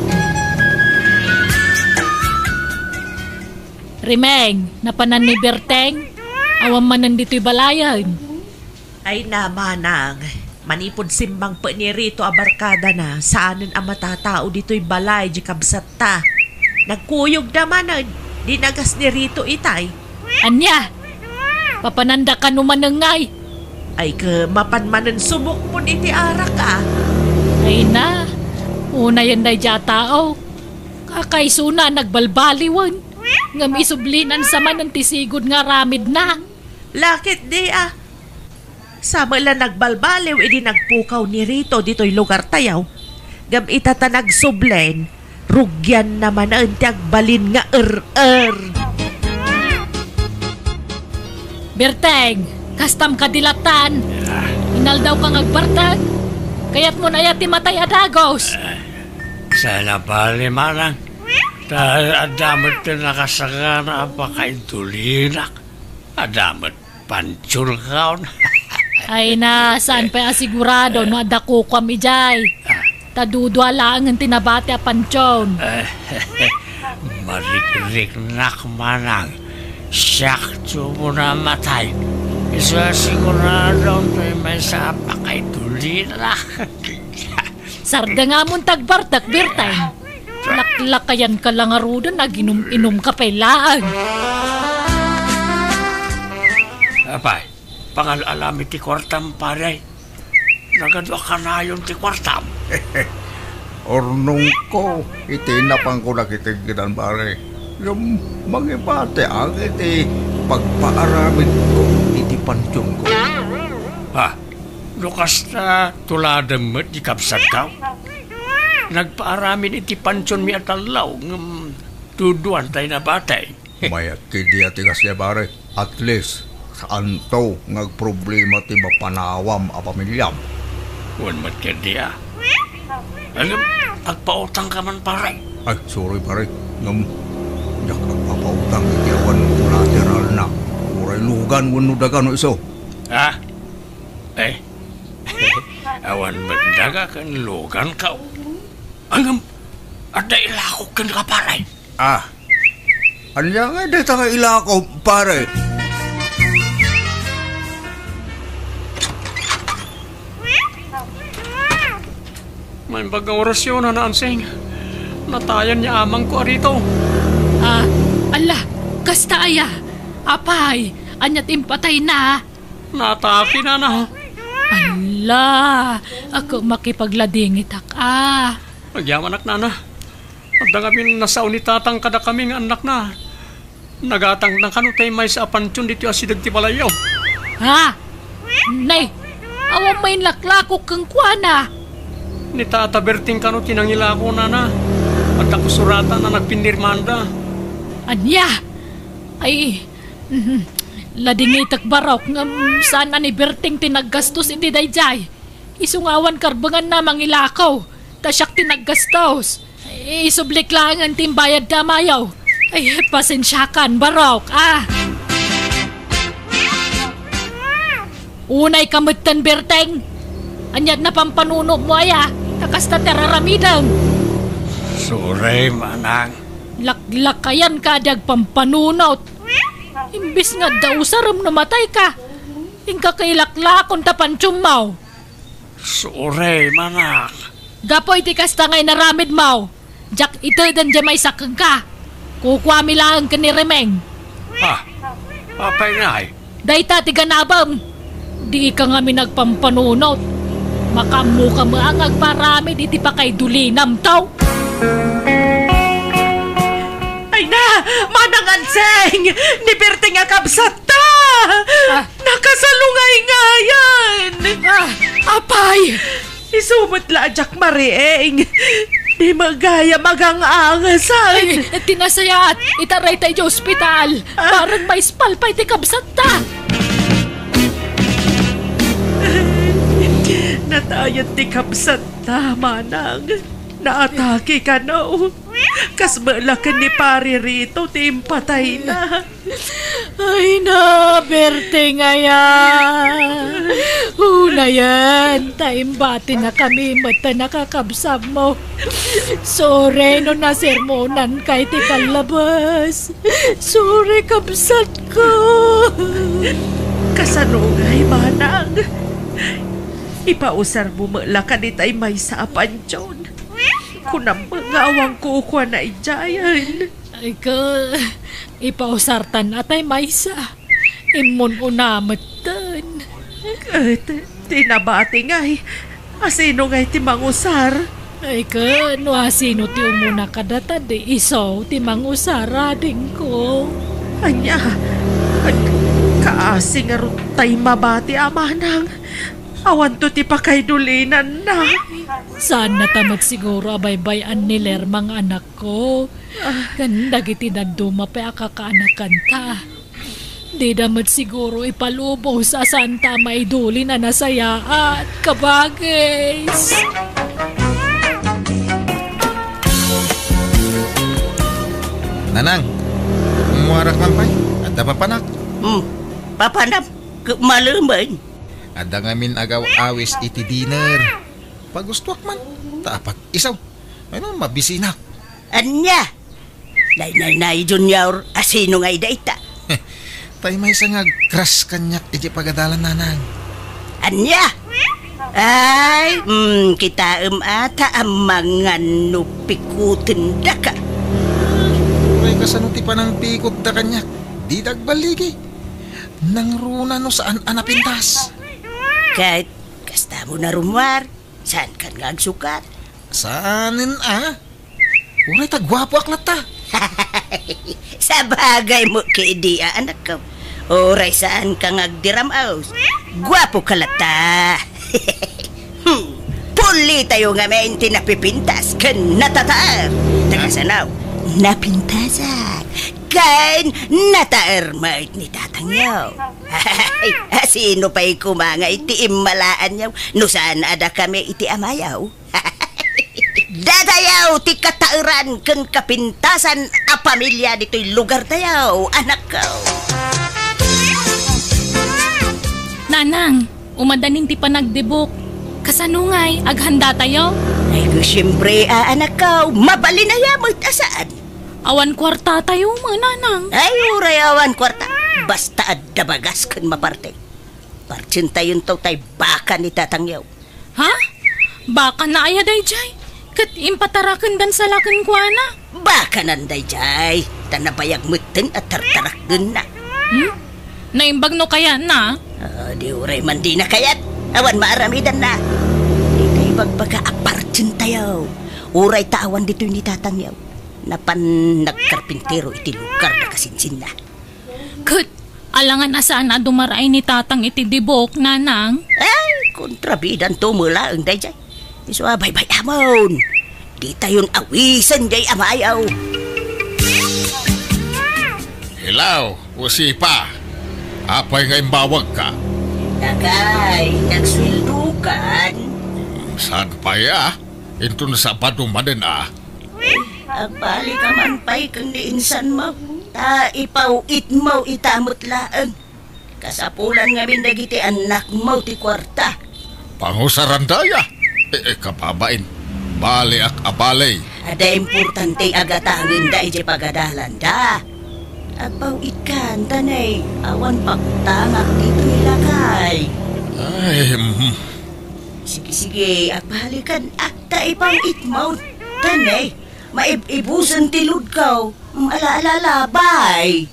Rimeng, napanan ni Berteng. Awam manan dito'y balayan. Ay na manang. Manipod simbang pa ni Rito Abarkada na saanin ang matatao dito'y balay di kabsat ta. Nagkuyog naman na dinagas ni Rito itay. Anya, papananda ka numanangay. Ay ka mapanmanan subok mo iti arak Ay na, una yan day dya tao. Kakaisuna nagbalbaliwan. Ngam isublinan sa man ang tisigod nga ramid na. Lakit di Sama lang nagbalbaliw, idi nagpukaw ni Rito dito'y lugar tayaw. Gam itata nagsublen, rugyan naman ang tiagbalin nga Berteng, kastam kadilatan. Inal daw kang agbartag. Kaya't mo na yati matay adagos. Sana bali manang. Adamot na nakasaka na apakaintulinak. Adamot pancul kaon. Ay na, saan pa asigurado no adako kami jay. Tadudwa lang ang tinabati a panchon. Marik-rik nak manang. Sakto mo na matay. Isa sigurado tayo may sa apakaintulinak. Sarda nga mong tagbartak, Berteng. Laklakayan ka lang arudo na ginom-inom ka pailaan. Apay, pangal-alami ti kwartam pare. Nagadwa ka na yung ti kwartam. Ornong ko, itinapang ko na kitigilan pare. Yung mangibate ang iti pagpaaramin ko, iti pansyon ko. Ha, lukas na tuladam mo't di kapsat ka. Nagpaaramin iti pansyon mi atalaw ng tuduan tayo na batay. Mayat kidi ati kasi pare, at least saan to nagproblema ti mapanawam a pamilyam. Huwag mat kaya alam, agpautang ka man pare. Ay, sorry pare, ngam yak agpapautang iti awan collateral na. Uray lugan wano dagan iso. Ha? Awan bandaga kan lugan ka. Angam, ada ilakok kan ka pare. Anya nga dito nga ilako pare. May bagang orasyon na naansing. Natayan niya amang ko arito. Ala, kasta aya. Apay, anyat impatay na. Nataki na na. Ala, ako makipagladingit Nagyaman anak na na. At dangabin nasaw ni tatang kada kaming anak na. Nagatang ng kanutay may sa apansyon dito asidag ti palayaw. Nay, awang may laklako kang kuana. Ni Tata Berting kanu tinangila ko na na. At ako surata na nagpinirmanda. Anya? Ay, ladingitak barok nga saan ni Berting tinaggastos iti dayjay. Isungawan karbangan na mangilakaw. Tasyak tinaggastos. Isublik lang ang timbayad damayaw. Ay, pasensyakan barok, Unay kamutan Berting. Anyat na pampanuno mo takasta teraramidang. Sure, manang. Laklakayan ka dag pampanunot. Imbis nga daw saram namatay ka. Ingka kay laklakon tapansyum mau. Sure, manang. Gapoy ti kasta ngay naramid mau. Jak ito dan jamay sakang ka. Kukwami lang ka ni Remeng. Apay na Dayta ti ganabam. Di ka nga minagpampanunot. Makamu ka maangag parami di pa kay dulinam taw. Ay na! Manang anseng! Ni Berting nga kabsat ta! Nakasalungay nga yan! Apay! Isumot la Jack Marieng! Di magaya magang-angasan! Ay, tinasayat! Itaray tayo sa ospital! Parang may spalpay ti kabsat ta! Natayat ti kabsat ta, manang. Naatake ka na, Kasbalakan ni pari rito, timpatay na. Ay na, Berting ayan. Una yan, taimbati na kami, mata nakakabsab mo. Sorry no na sermonan kay ti kalabas. Sorry kabsat ko. Kasanungay, manang. Ipausar mo mala ka ni tay may sa apansyon. ko na mangawang kukuha na ijayan. Ay ka, ipausartan atay maysa. Imon unamatan. Tinabati nga'y. Asino nga'y timangusar? Ay ka, no asino ti umuna kadata di isaw timangusara din ko. Anya, kaasing arutay mabati amanang. Awan to ti pakaydulinan na. Sana tamad siguro abaybayan ni Lermang anak ko. Ganda giti nagduma pa akakaanakan ta. Di damat siguro ipalubo sa santa maiduli na nasayaan. Kabagis! Nanang, muarak man pa'y. Ada papanak. Papanap, malumbay. Ada ngamin agaw awis iti dinner. Pagustuak man. Tapat isaw. Ano, mabisinak. Anya? Nay, Junior, asino nga ita? Tay may isang crush kanyak iti pagadalan nanang. Anya? Ay, kita ata ang mga nupikutin da ka. Uray ka sa nuti pa ng pikot da kanyak. Di dagbaligi. Nang runa no saan anapintas. Kahit kasta mo na rumwar, saan ka nga agsukat? Saanin Uray tagwapo aklat ta. Sa bagay mo kaidia, anak ko. Oray saan ka ngagdiram aus. Gwapo kalata. Puli tayo nga may tinapipintas kan natataar. Tagasanaw, napintasan. Kan nataar mait ni tatangyaw. Sino pa'y kumanga iti imalaan yaw. No saan ada kami iti amayaw. Dadayaw ti katairan ken kapintasan a pamilya dito'y lugar tayaw, anak ko. Nanang, umadanin ti panagdibok. Kasanungay, aghanda tayo? Ay ko siyempre, anak ko, mabali na yamot asaan. Awan kwarta tayo, mga nanang. Ay, uray awan kwarta. Basta adabagas ken maparte. Partin tayon to tay baka ni tatangyaw. Ha? Baka na ayaday, Jay. Kat impatarakan dan salakan ko na. Baka nanday jay. Tanabayag mutin at tartarakgan na. Naimbag no kaya na? Di uray man di na kayat. Awan maaramidan na. Di tayo bagbaga apartin tayo. Uray tawan dito ni tatangyaw. Napan nagkarpintero iti lugar na kasinsin na. Kat, alangan asaan na dumaray ni tatang iti dibok, nanang? Ay, kontrabidan to mula ang day jay. Iso bay amon. Di tayon awisan jay amayaw. Hilaw, usipa. Apay nga imbawag ka. Tagay, nagswildukan. Saan pa ya? Ito na sa padumanin Agbali ka man pa'y kang niinsan mo. Ta ipawit mo itamot laan. Kasapulan nga mindagiti anak mo ti kwarta. Pangusarandaya. Kapabain. Bali ak abalay. Ada importante agatangin da iti pagadalan da. Agpawit ka, tanay. Awan pagtangak dito ilagay. Ay, Sige, agbalikan. Akta ipawit mo. Tanay, maibusan tilud ka. Ala-ala, bye.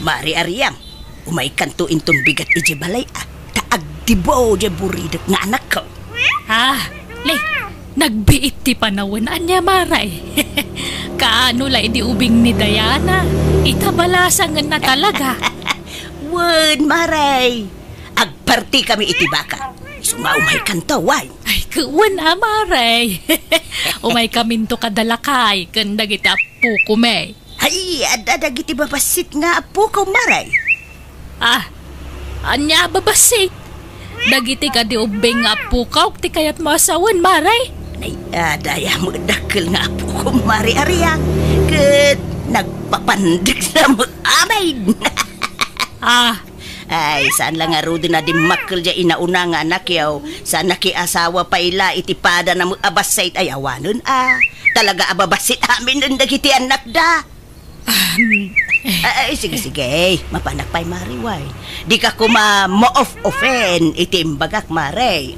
Mari Ariam, umay kanto intong bigat iti balay Taagdibo di buridat nga anak ko. Nagbiit ti panawanan niya, Maray. Kaano lay di ubing ni Diana. Itabalasangan na talaga. Wan, Maray. Agparti kami iti baka. Sumaumay kanto, why? Ay, kawan Maray. Umay kaminto kadalakay. Kanda kita po kume. Ay, adadag iti babasit nga po ko, Maray. Anya babasit. Dagiti ka di ubing nga po ka. Ti kayat masawan, Maray. Ay, daya mo dakil nga po ko, Mari Aria. Kat nagpapandig na mo amay. Ay, saan lang nga ro din na di makil dya inauna nga anak yaw. Saan nakiasawa pa ila itipada na mo abasait ay awanon Talaga ababasit amin nun dagiti anak da. Ay, sige. Mapanak pa'y Mariway. Di ka kuma mo-off-offen itimbagak, Maray.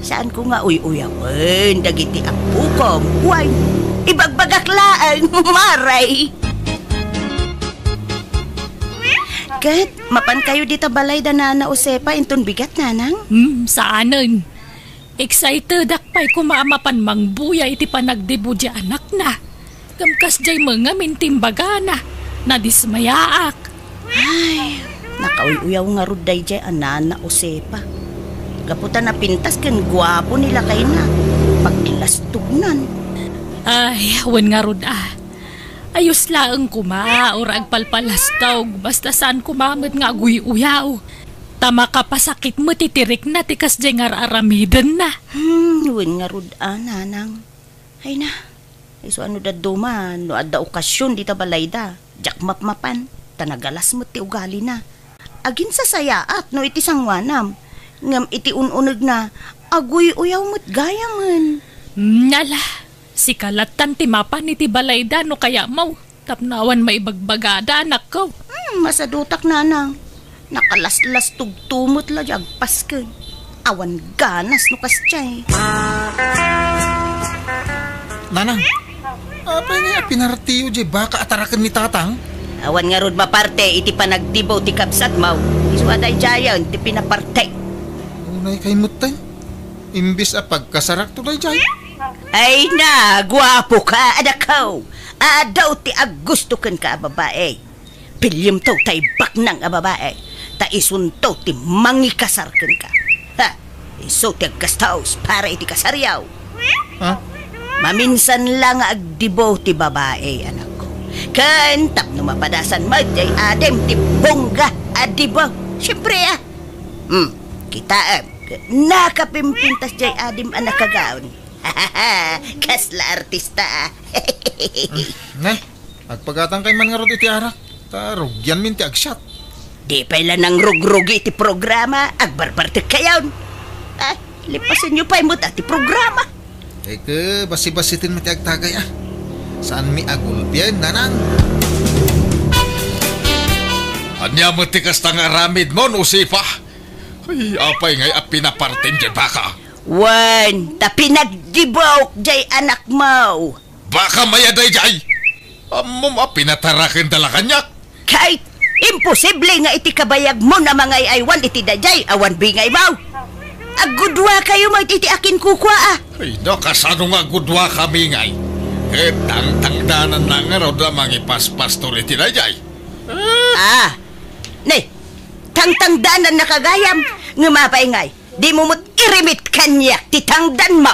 Saan ko nga uyawan, dagiti ang bukom. Why, ibagbagaklaan, maray. Kat, mapan kayo dito balay da Nana Josepa, inton bigat, nanang? Saanan? Excited akpay kumaamapan mangbuya iti panagdibo di anak na. Kamkas jay mga mintimbaga na dismayaak. Ay, nakauyaw nga ruday jay ang Nana Josepa. Gaputan na pintas kan guwapo nila kay na. Paglastugnan. Ay, awan nga rud Ayos laang kuma, or agpalpalastog, basta saan kumamad nga aguy-uyaw. Tama ka pa sakit mo, titirik na, tikas dyan nga aramidan na. Huwin nga rud, nanang. Ay na, iso ano da duman, no adda okasyon dita balay da. Jak mapmapan, tanagalas mo ti ugali na. Agin sa sayaat, no iti sangwanam. Ngam iti ununag na, aguy-uyaw mo't gaya man. Nala. Si kalatan ti mapan iti balayda no kaya mau. Tapnawan maibagbagada anak ko. Masadutak nanang. Nakalaslas tugtumot la jag pasken. Awan ganas no kasyay. Nanang, apay nga pinartiyo di baka atarakan ni tatang? Awan nga rod maparte iti panagdibaw ti kapsat mau. Isuaday jayan ti pinaparte. Unay kay mutay. Imbis a pagkasarak to day jay. Ay na, guwapo ka, adakaw. Adaw ti agustukan ka, babae. Pilyam to tay baknang a babae. Ta isunto ti mangikasarkan ka. Ha, iso ti agkastaos para iti kasaryaw. Ha? Maminsan lang agdibo ti babae, anak ko. Kan tapno mapadasan mo, jay adem ti bongga adibo. Siyempre kita nakapimpintas jay adem anak kagaon. Kasla artista. Nay, agpagatang kay man nga rod iti arak. Tarugyan min ti agsyat. Di pala nang rugrugi iti programa, agbarbartek kayon. Lipasin nyo pa imot ati programa. Eke, basi-basitin mo ti agtagay Saan mi agulpian, nanang? Anya mo ti kastang aramid mo, Josepa. Ay, apay ngay pinapartin dyan baka. Wan, ta pinagdibok jay anak mo. Baka mayaday jay. Amom pinatarakin dala kanyak. Kahit imposible nga iti kabayag mo na mga aywan iti dajay awan bingay mo. Agudwa kayo mo iti akin kukwa Ay, no, kasano nga gudwa kami ngay. Tang-tangdanan na nga raw da mangipaspas to iti dajay. Ne, tang-tangdanan na kagayam, ngumapay ngay. Di mo mo't irimit kanyak, titangdan mo.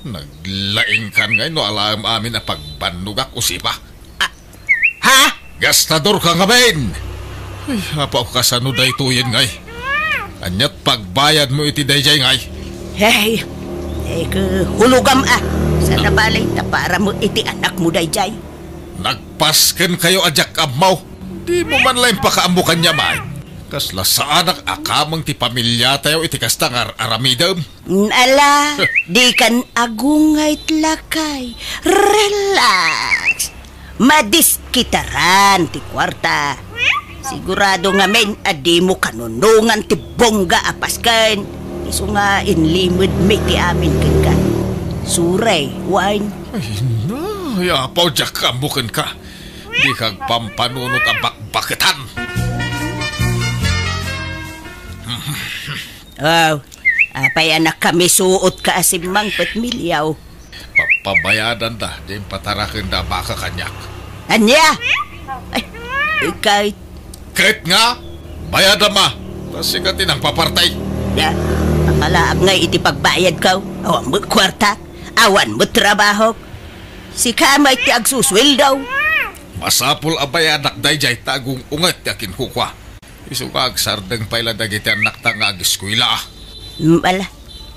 Naglaing kan ngay no alam amin na pagbanugak Josepa. Ha? Gastador ka nga ben. Ay, apaw kasano day tuyin ngay. Anyat pagbayad mo iti dayjay ngay. Hey, hulugam sa nabalay ta para mo iti anak mo dayjay. Nagpasken kayo ajak amaw. Di mo man lang pakaamukan niya may. Kasla sa anak akamang ti pamilya tayo iti kastangar aramidam. Ala, di kan agungay't lakay. Relax. Madiskitaran ti kwarta. Sigurado nga men, adi mo kanunungan ti bongga apaskan. Iso nga inlimod may ti amin ka. Suray, wine. Ay na, yapaw jak amukan ka. Di kag pampanunot ang bakbaketan. Apay anak kami suot ka asimang patmilyaw. Papabayadan da, di patarakin da baka kanyak. Anya? Ay, kahit nga, bayada ma. Kasi ka tinang papartay. Ya, akalaag nga iti pagbayad ka. Awan mo kwarta, awan mo trabaho. Si kamay ti agsuswil daw. Masapul abay anak dayjay tagong ungat yakin kukwa. Isukag sardeng paila dagiti anak ta nga agiskwila. Mala,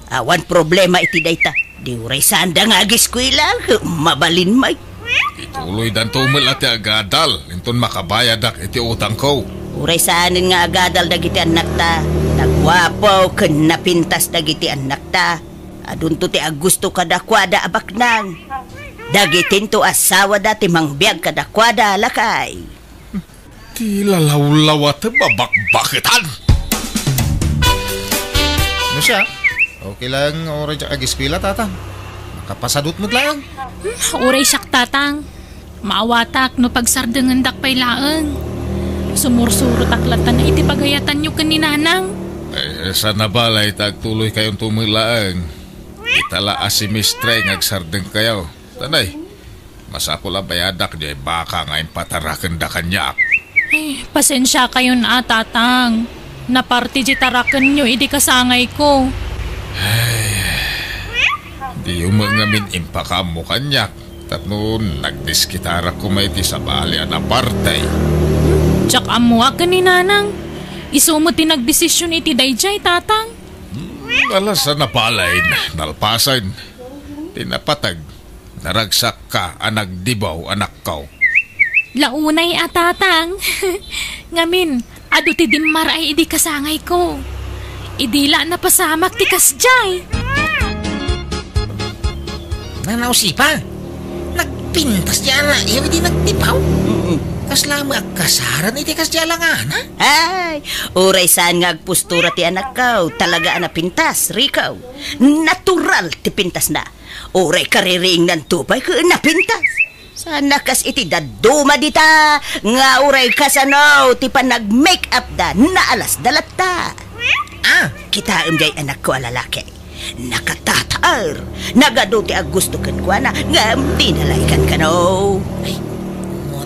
awan problema iti dayta. Di uray sanda nga agiskwila, mabalin may. Ituloy dan tumil ati agadal. Inton makabayadak iti utang ko. Uray saanin nga agadal dagiti anak ta. Nagwapo ken napintas dagiti anak ta. Adun to ti agusto kadakwada abaknang. Dagitin to asawa dati mangbiag kadakwada lakay. Ti lalaw-law at babakbakitan. Ano siya? Okay lang, oray dyan agiskwila, tatang. Nakapasadot mo lang. Uray siyak tatang. Maawatak no pagsardengan dak pay laeng. Sumursuro taklatan na iti pagayatan nyo kaninanang. Sana balay tagtuloy kayong tumilaang. Itala asimistre ngagsardeng kayo. Tanay, masako lang bayadak di baka ngayon patarakan da kanyak. Ay, pasensya kayo na tatang. Naparti di tarakan nyo, idi kasangay ko. Di umangamin impakam mo kanyak. Tatnoon, nagdiskitara ko may ti sa bali na partay. Tsak amuha ka ni nanang. Isumo ti nagdesisyon iti dayjay tatang. Alas na napalain, nalpasan. Tinapatag, naragsak ka, anagdibaw, anak kaw. Launay tatang. Ngamin, adu ti dimmar ay idi kasangay ko. Idila na pasamak ti kasjay. Nanausipa, nagpintas niya na iyo di nagtipaw. Kasla magkasaran iti kasjay lang ana. Ay, uray saan nga agpustura ti anak kaw, talaga na pintas, rikaw. Natural ti pintas na. Uray kariring ng tupay ka napintas. Sana kas iti daduma dita, nga uray kasano, ti pa nag-make up da, naalas dalata. Kita jay anak ko alalaki. Nakatataar, nagaduti ag gusto kan ko na, nga tinalaikan ka no. Ay,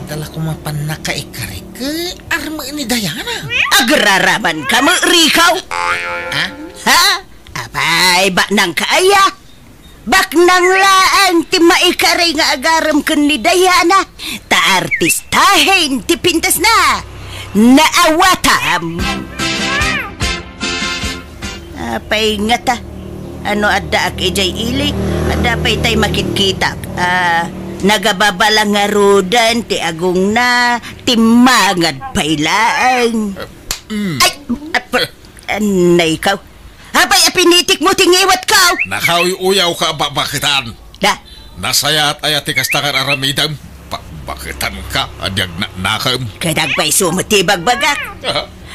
dala ko mapan nakaikari ka arma ni Diana. Agraraman ka mo, Rikaw? Ha? Apay, ba nang kaaya? Bak nang laan ti maikari nga agaram kan ni Diana. Ta artistahin ti pintas na. Naawatam. Apay nga ta. Ano adda ak ijay ilik? Adda pay tay makitkitak. Nagababala nga rodan, ti agong na, ti mangad pailaang. Ay, anay ikaw. Habay, apinitik mo, tingiwat ka. Nakawi-uyaw ka bakitan. Da? Nasayat ay ati kastakar aramidam. Bakitan ka, adyag nakam. Kadagpay sumutibag bagak.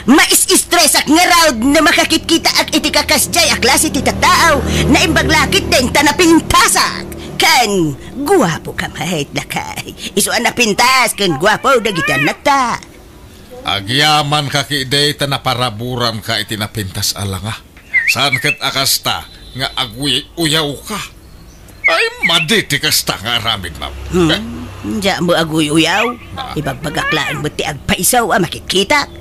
Mais-stress ak nga raw na makakitkita ak iti kakasjay ak klase ti tataaw na imbaglakit din tanapintasak. Kan, guwapo ka mahit na kay. Isuan na pintas, kan guwapo dagitan nagta. Agyaman ka kiday tanaparaburan ka iti napintas alanga. Saan kat akasta nga agwi-uyaw ka? Ay, maditi kasta nga aramid, ma'am. Diya mo aguy-uyaw. Ibagbagaklaan mo ti agpaisaw makikita.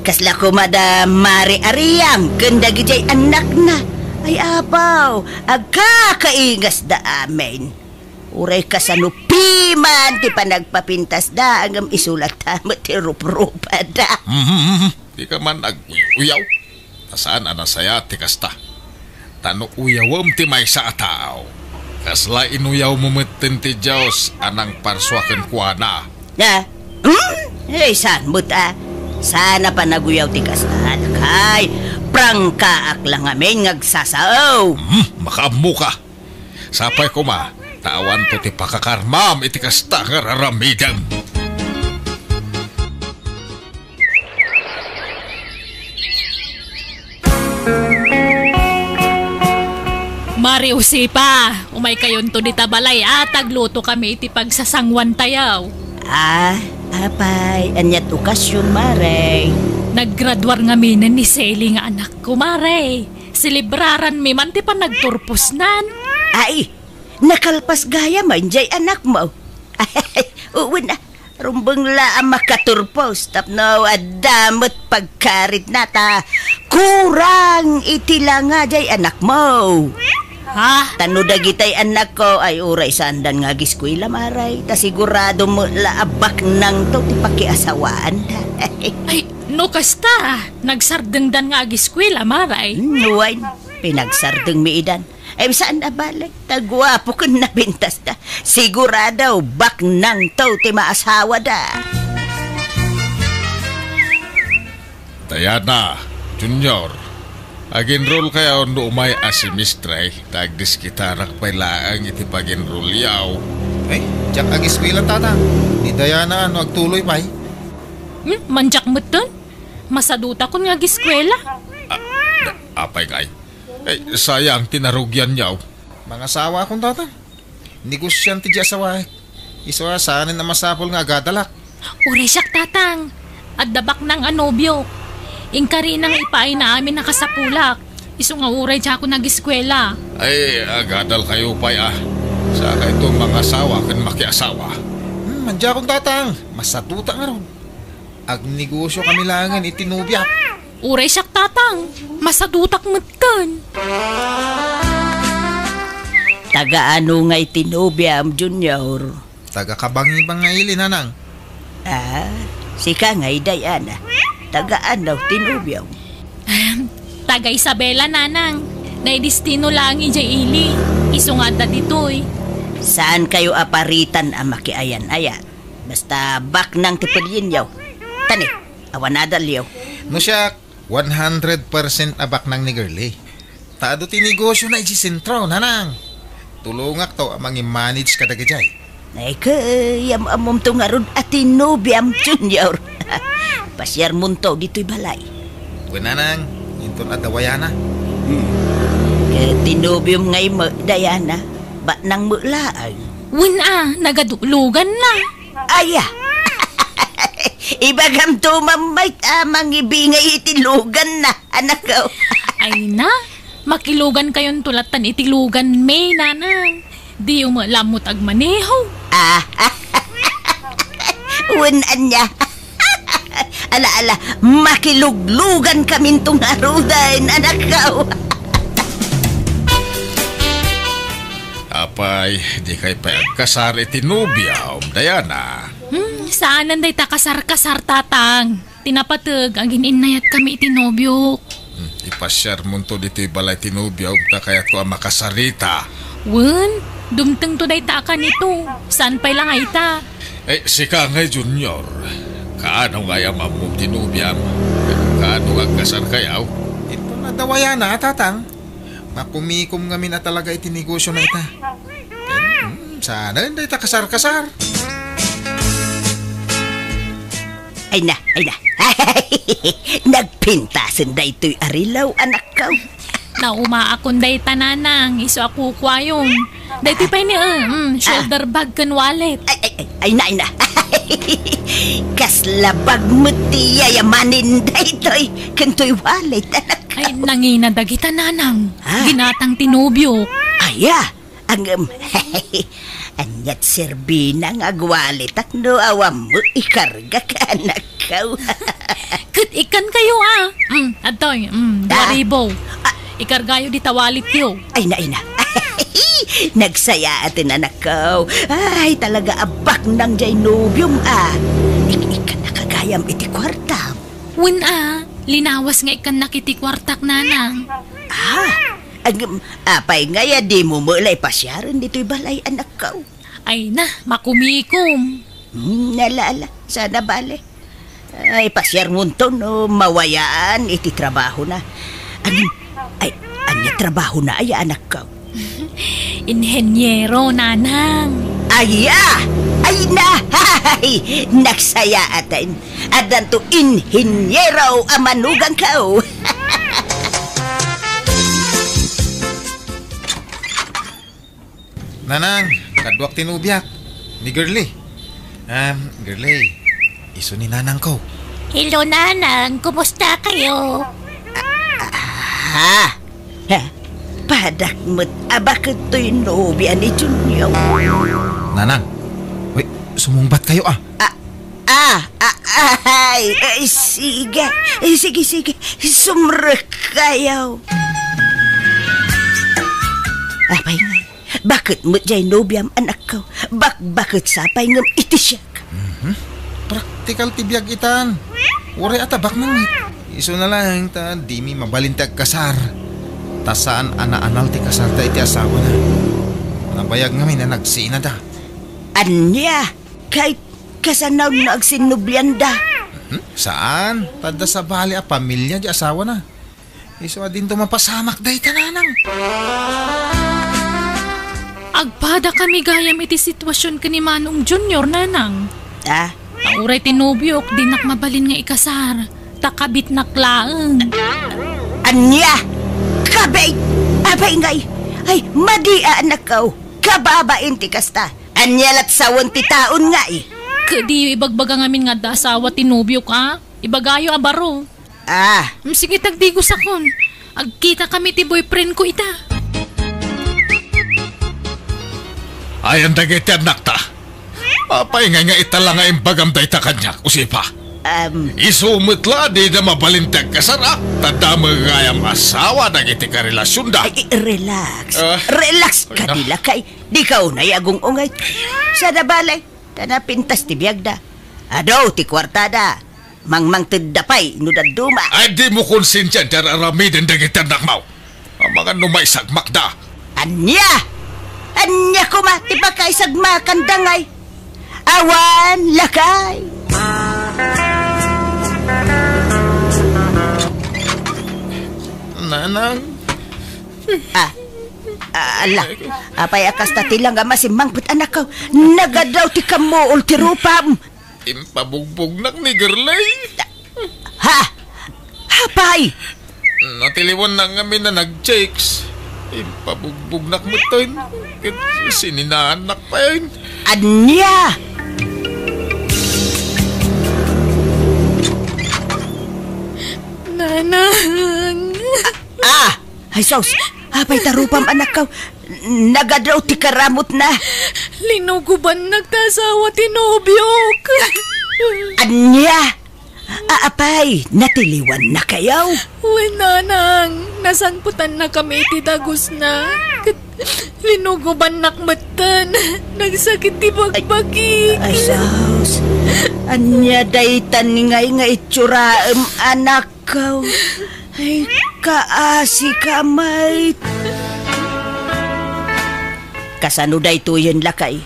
Kasla ko mari-ariyang kandagi jay anak na. Ay apaw, agkakaingas da amin. Uray ka sa nupiman, ti panagpapintas da, agam isulat tamo ti rup-rupa da. Di ka man nag-uyaw. Tasaan anasaya ti kasta. Tano uyawam ti may sa tao. Kasla inuyaw mo metin ti Diyos, anang parswakan kwa na. Eh, saan mo ta? Sana pa naguyaw ti kasta, kay prangka ak lang amin ngagsasaw. Makamu ka. Sapay ko ma, tawan po ti pakakarmam iti kasta nga raramidam. Mari usipa, umay kayon to di tabalay tagluto kami iti pagsasangwan tayaw. Apay, anyat okasyon, Mare. Naggraduar nga minan ni Sally nga anak ko, Mare. Silibraran mi man ti pa nagturpos nan. Ay, nakalpas gaya man jay anak mo. Ay, uwan na. Rumbang laang makaturpos. Tapno, adamot pagkarit na ta. Kurang itila nga jay anak mo. Ha? Tano dagitay anak ko ay uray sandan nga giskwila, Maray. Ta sigurado mo laabak nang to ti pakiasawaan. Ay, no kasta. Nagsardengdan nga agiskwila, Maray. Nuwain, pinagsardeng miidan. Ay, saan na balik? Tagwapo ka na bintas da. Sigurado, bak nang to ti maasawa da. Diana, Junior, aginrol kaya no umay asimistre, tagdis kitarak pay laang iti paginrol yaw. Ay, jak agiswilan tata. Di Diana ano agtuloy pay. Manjak mo dun? Masaduta ko nga giskwela. Apay kay. Sayang tinarugyan niyaw. Mga asawa akong tata. Negosyan ti di asawa. Iswa saanin na masapol nga agadalak. Uray siyak tatang. At dabak ng anobyo. Ingkari nang ipaay na amin nakasapulak. Iso nga uray siya ako nag-eskwela. Agadal kayo pa'y Saka itong mga asawa kan makiasawa. Mandya akong tatang. Masatuta nga ron. Ag negosyo kami langan itinubyak. Uray siyak tatang. Masadutak matkan. Taga-ano nga itinubyam, Junior? Taga-kabangi-bangaili, nanang. Sika nga Diana. Taga-ano tinubyam? Taga Isabela, nanang. Naidistino lang ijay ili. Iso nga da ditoy. Saan kayo aparitan ang makiayan-ayan? Basta bak ng tipilyin yaw. Tani, awanadal yaw. No siya, 100% abak ng ni girlie. Taado tinegosyo na isisentro, nanang. Tulungak to ang mangi-manage ka dagajay. Ay kayam amom to nga rod at tinubyam, Junior. Pasyar munto dito'y balay. Nanang, ito na dawayana. Tinubyam ngay mo, Diana. Ba nang mulaay? Nagadulugan na. Aya. Ibagam to mamay amang ibingay itilugan na, anak ko. Ay na, makilugan kayon tulatan itilugan may nanang. Di umalamot ag maneho. Unan niya. Ala, makiluglugan kami itong arudan, anak ko. Apay, di kay pagkasar itinubya, Diana. Saan nanday ta kasar-kasar tatang? Tinapatag, ang gininayat kami itinobyo. Ipasyar mo to dito'y balay tinubya, ta kaya ko ang makasarita. Dumteng to day ta ka nito. Saan pa'y lang ay ta? Sika ngay, Junior. Kaano nga yung mamong tinubya? Kaano ang kasar kayaw? Ito na dawaya na, tatang. Makumikom ngamin na talaga itinegosyo na ita. Sana hindi ta kasar-kasar. Ay na. Nagpintasan da ito'y arilaw, anak ko. Naumaakon day tananang, iso ako kwayon. Dati pa ni shoulder bag kan wallet. Ay na. Kaslabag mo ti yayamanin da ito'y kanto'y wallet, anak ko. Ay, nanginadagita nanang. Ginatang tinubyo. Anyat serbina nga agwalit ak no awam mo ikarga ka, anak ko. Kat ikan kayo Atoy, 2,000. Ikargayo di tawalit yo. Ay na. Nagsaya atin, anak ko. Ay, talaga abak ng jaynubyum Ikan nakagayam iti kwarta. Linawas nga ikan nakitikwartak nanang. Apay nga ya di mo mulay pasyaran dito'y balay, anak ko. Ay na, makumikom. Nalala, sana bale. Ay, pasyar mo to no, mawayaan, iti trabaho na. Anya trabaho na ay, anak ko. Inhenyero, nanang. Ay na, nagsaya atin. Adan to inhenyero amanugang ko. Nanang, kadwak tinubyak. Ni girlie. Girlie, iso ni nanang ko. Hello, nanang. Kumusta kayo? Padak mo't abakit to'y nobya ni Junior. Nanang, sumungbat kayo Sige. Sumrek kayo. Apay nga. Bakit mo't jay nobyam, anak ko? Bakit sapay ngam iti siya? Praktikal tibiyag itan. Uray atabak nang iso na lang ta di mi mabalintag kasar. Tasaan ana-anal ti kasar ta iti asawa na. Nabayag nga na nagsina da. Anya? Kahit kasanaw na agsinublyan da. Saan? Tada sa bali a pamilya di asawa na. Iso din to mapasamak da itananang. Agpada kami gayam iti sitwasyon ka ni Manong Junior, nanang. Nauray tinubyok, di nakmabalin nga ikasar. Takabit naklaang. Anya? Kabay! Abay ngay! Ay, madia anak ko! Kababain ti kasta! Anyalat sawon ti taon nga eh! Kadi ibagbaga ngamin nga da asawa tinubyo ka. Ibagayo abaro. Ah, Sige tagdigos akon. Agkita kami ti boyfriend ko ita. Ayan dagiti anak ta. Papaingay nga itala nga imbagam da ita kanya, usipa. Isumutla di na mabalintag kasarak. Tanda magayam asawa dagiti karelasyon da. ay, relax. Relax ka Ay, nila kay. Di ka unay agong ungay. Sa dabalay, tanapintas ti biyagda. Adaw ti kwartada. Mangmang tindapay, nudaduma. Ay di mo konsensya dyan aramidin dagiti anak mo. Ang mga numaisagmak da. Anya! Anya ko ma, ti ba kay sagmakan dangay? Awan, lakay! Nanang. Ala, apay akas ta tilang nga masimangput anak ko. Nagadaw ti kamo ti rupam. Impabugbog nak ni Gerlay. Ha? Hapay! Natiliwon na kami na nag-checks. Impabugbog nak mo tayo. Sininaanak pa yun. Anya! Nanang. Ay sos, apay tarupam anak ko. Nagadaw ti karamot na. Linuguban nagtasawa tinubyo ka. Anya! Apay, natiliwan na kayaw. Uy, nanang. Nasanputan na kami ti dagos na. Linuguban nakmatan. Nagsakit ti bagbagi. Ay sos, anya daytan ngay nga itsuraem anak ko. Ay, kaasi kamay. Kasano day tuyen lakay.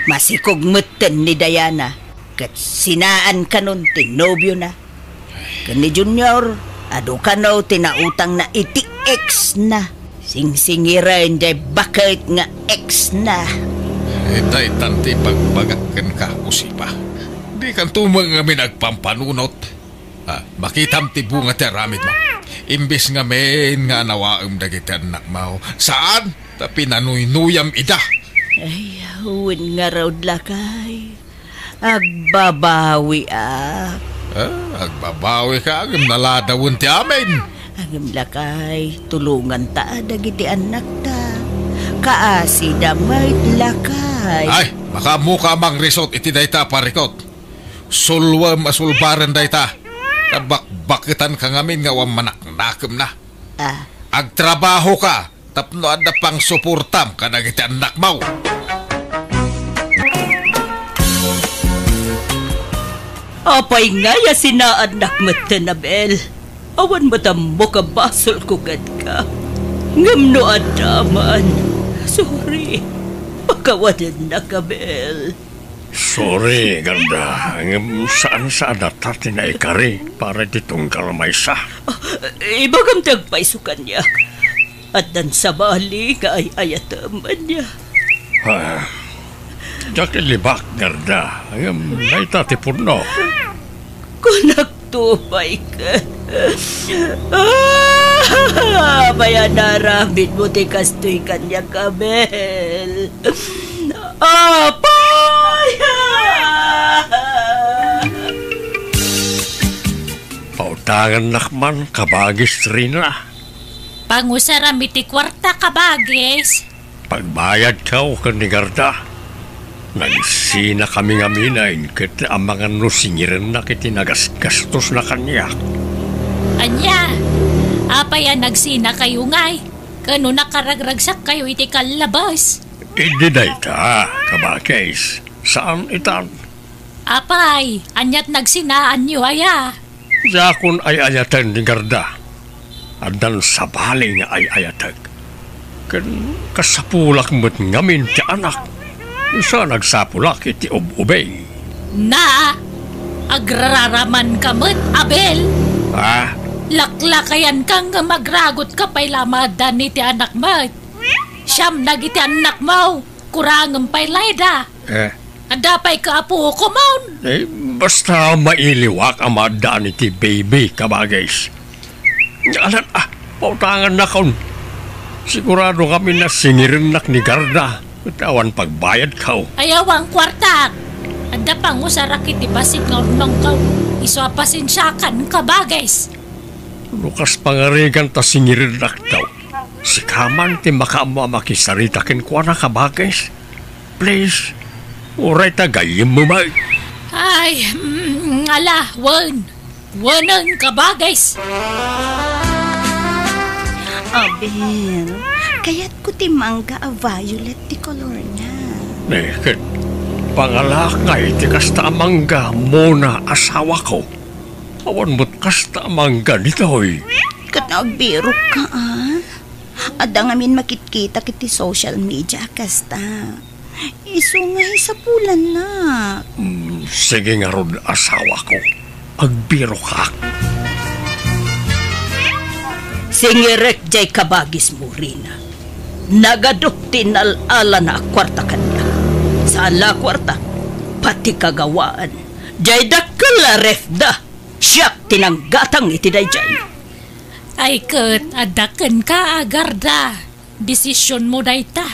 Masikog meten ni Diana. Kat sinaan kanon tinobyo na. Kani Junior, ado kano tinautang na iti ex na. Singsingiran day bakit nga ex na. Day tanti pagbagakan ka, usipa. Di kan tumang nga minagpampanunot. Makitam ti bunga ti aramid mo. Imbis nga men nga nawaam dagiti anak mo. Saan? Ta pinanuynuyam ida. Ay, huwin nga raw lakay. Agbabawi Agbabawi ka, agam naladawon ti amin. Agam lakay, tulungan ta dagiti anak ta. Kaasi damay lakay. Ay, makamuka mang resort iti dayta parikot. Sulwam asulbaran dayta. Kabakbakitan ka ngamin nga wam manaknakem na. Agtrabaho ka, tapno ada pang suportam ka dagiti anak mo. Apay nga ya sinaanak matan na Bel. Awan mo ka basol ko gad ka. Ngamno adaman. Sorry. Pagkawanan na ka Bel. Sorry, ganda. Saan data tinaikari para ditunggal may sa. Ibagam tagpaisukan niya. At dan sa bali ka ay ayataman niya. Diyak ilibak, ganda. May tatipon no. Kung nagtubay ka. Bayan naramit mo ti kastoy kanya Kabel. Apay! Pautangan nakman, kabagis rin na. Pangusarami ti kwarta kabagis. Pagbayad ka o kanigarda. Nagsina kami ngaminain kit ang mga nusingiran na kiti nagasgastos na kanya. Anya, apaya nagsina kayo ngay. Kano nakaragragsak kayo iti kalabas. Hindi na ita, kabakis. Saan itan? Apay, anyat nagsinaan nyo aya. Yakon ay ayatan ni Garda. Adan sa bali nga ay ayatag. Kan kasapulak mo't ngamin ti anak. Isa nagsapulak iti ubay. Na, agraraman ka mo't, Abel. Laklakayan kang magragot ka pa'y lamadan ni ti anak mo. Siyam nagiti anak mo, kurangam pa'y layda. Adapay ka apo ko mo. Basta mailiwak ang madaan iti baby kabagais. Alam, pautangan na kaon. Sigurado kami na singirin nak ni Garda. Katawan pagbayad kao. Ayaw ang kwarta. Ada pang sa rakit ibasit nga unang ka. Isuapasin siya kan kabagays. Lukas pangarigan ta singirin nak daw. Si Kaman ti makaamo makisarita ken kuana kabagays. Please. Uray ta gayem mo ba? Ay, ala, wanan kabagays. Abel, kaya't ko ti mangga a violet ti color niya. Neket, pangalakay ti kasta mangga muna asawa ko. Awan mo't kasta mangga nitoy. Kanagbiro ka Ada ngamin makitkita kiti social media kasta. Iso nga sa pulan na. Sige nga ron asawa ko. Agbiro ka. Singirek jay kabagis mo rin. Nagadok tinalala na kwarta kanya. Saan la kwarta? Pati kagawaan. Jay dakala refda. Siyak tinanggatang itiday jay. Ay ket, adaken ka Garda. Desisyon mo dayta.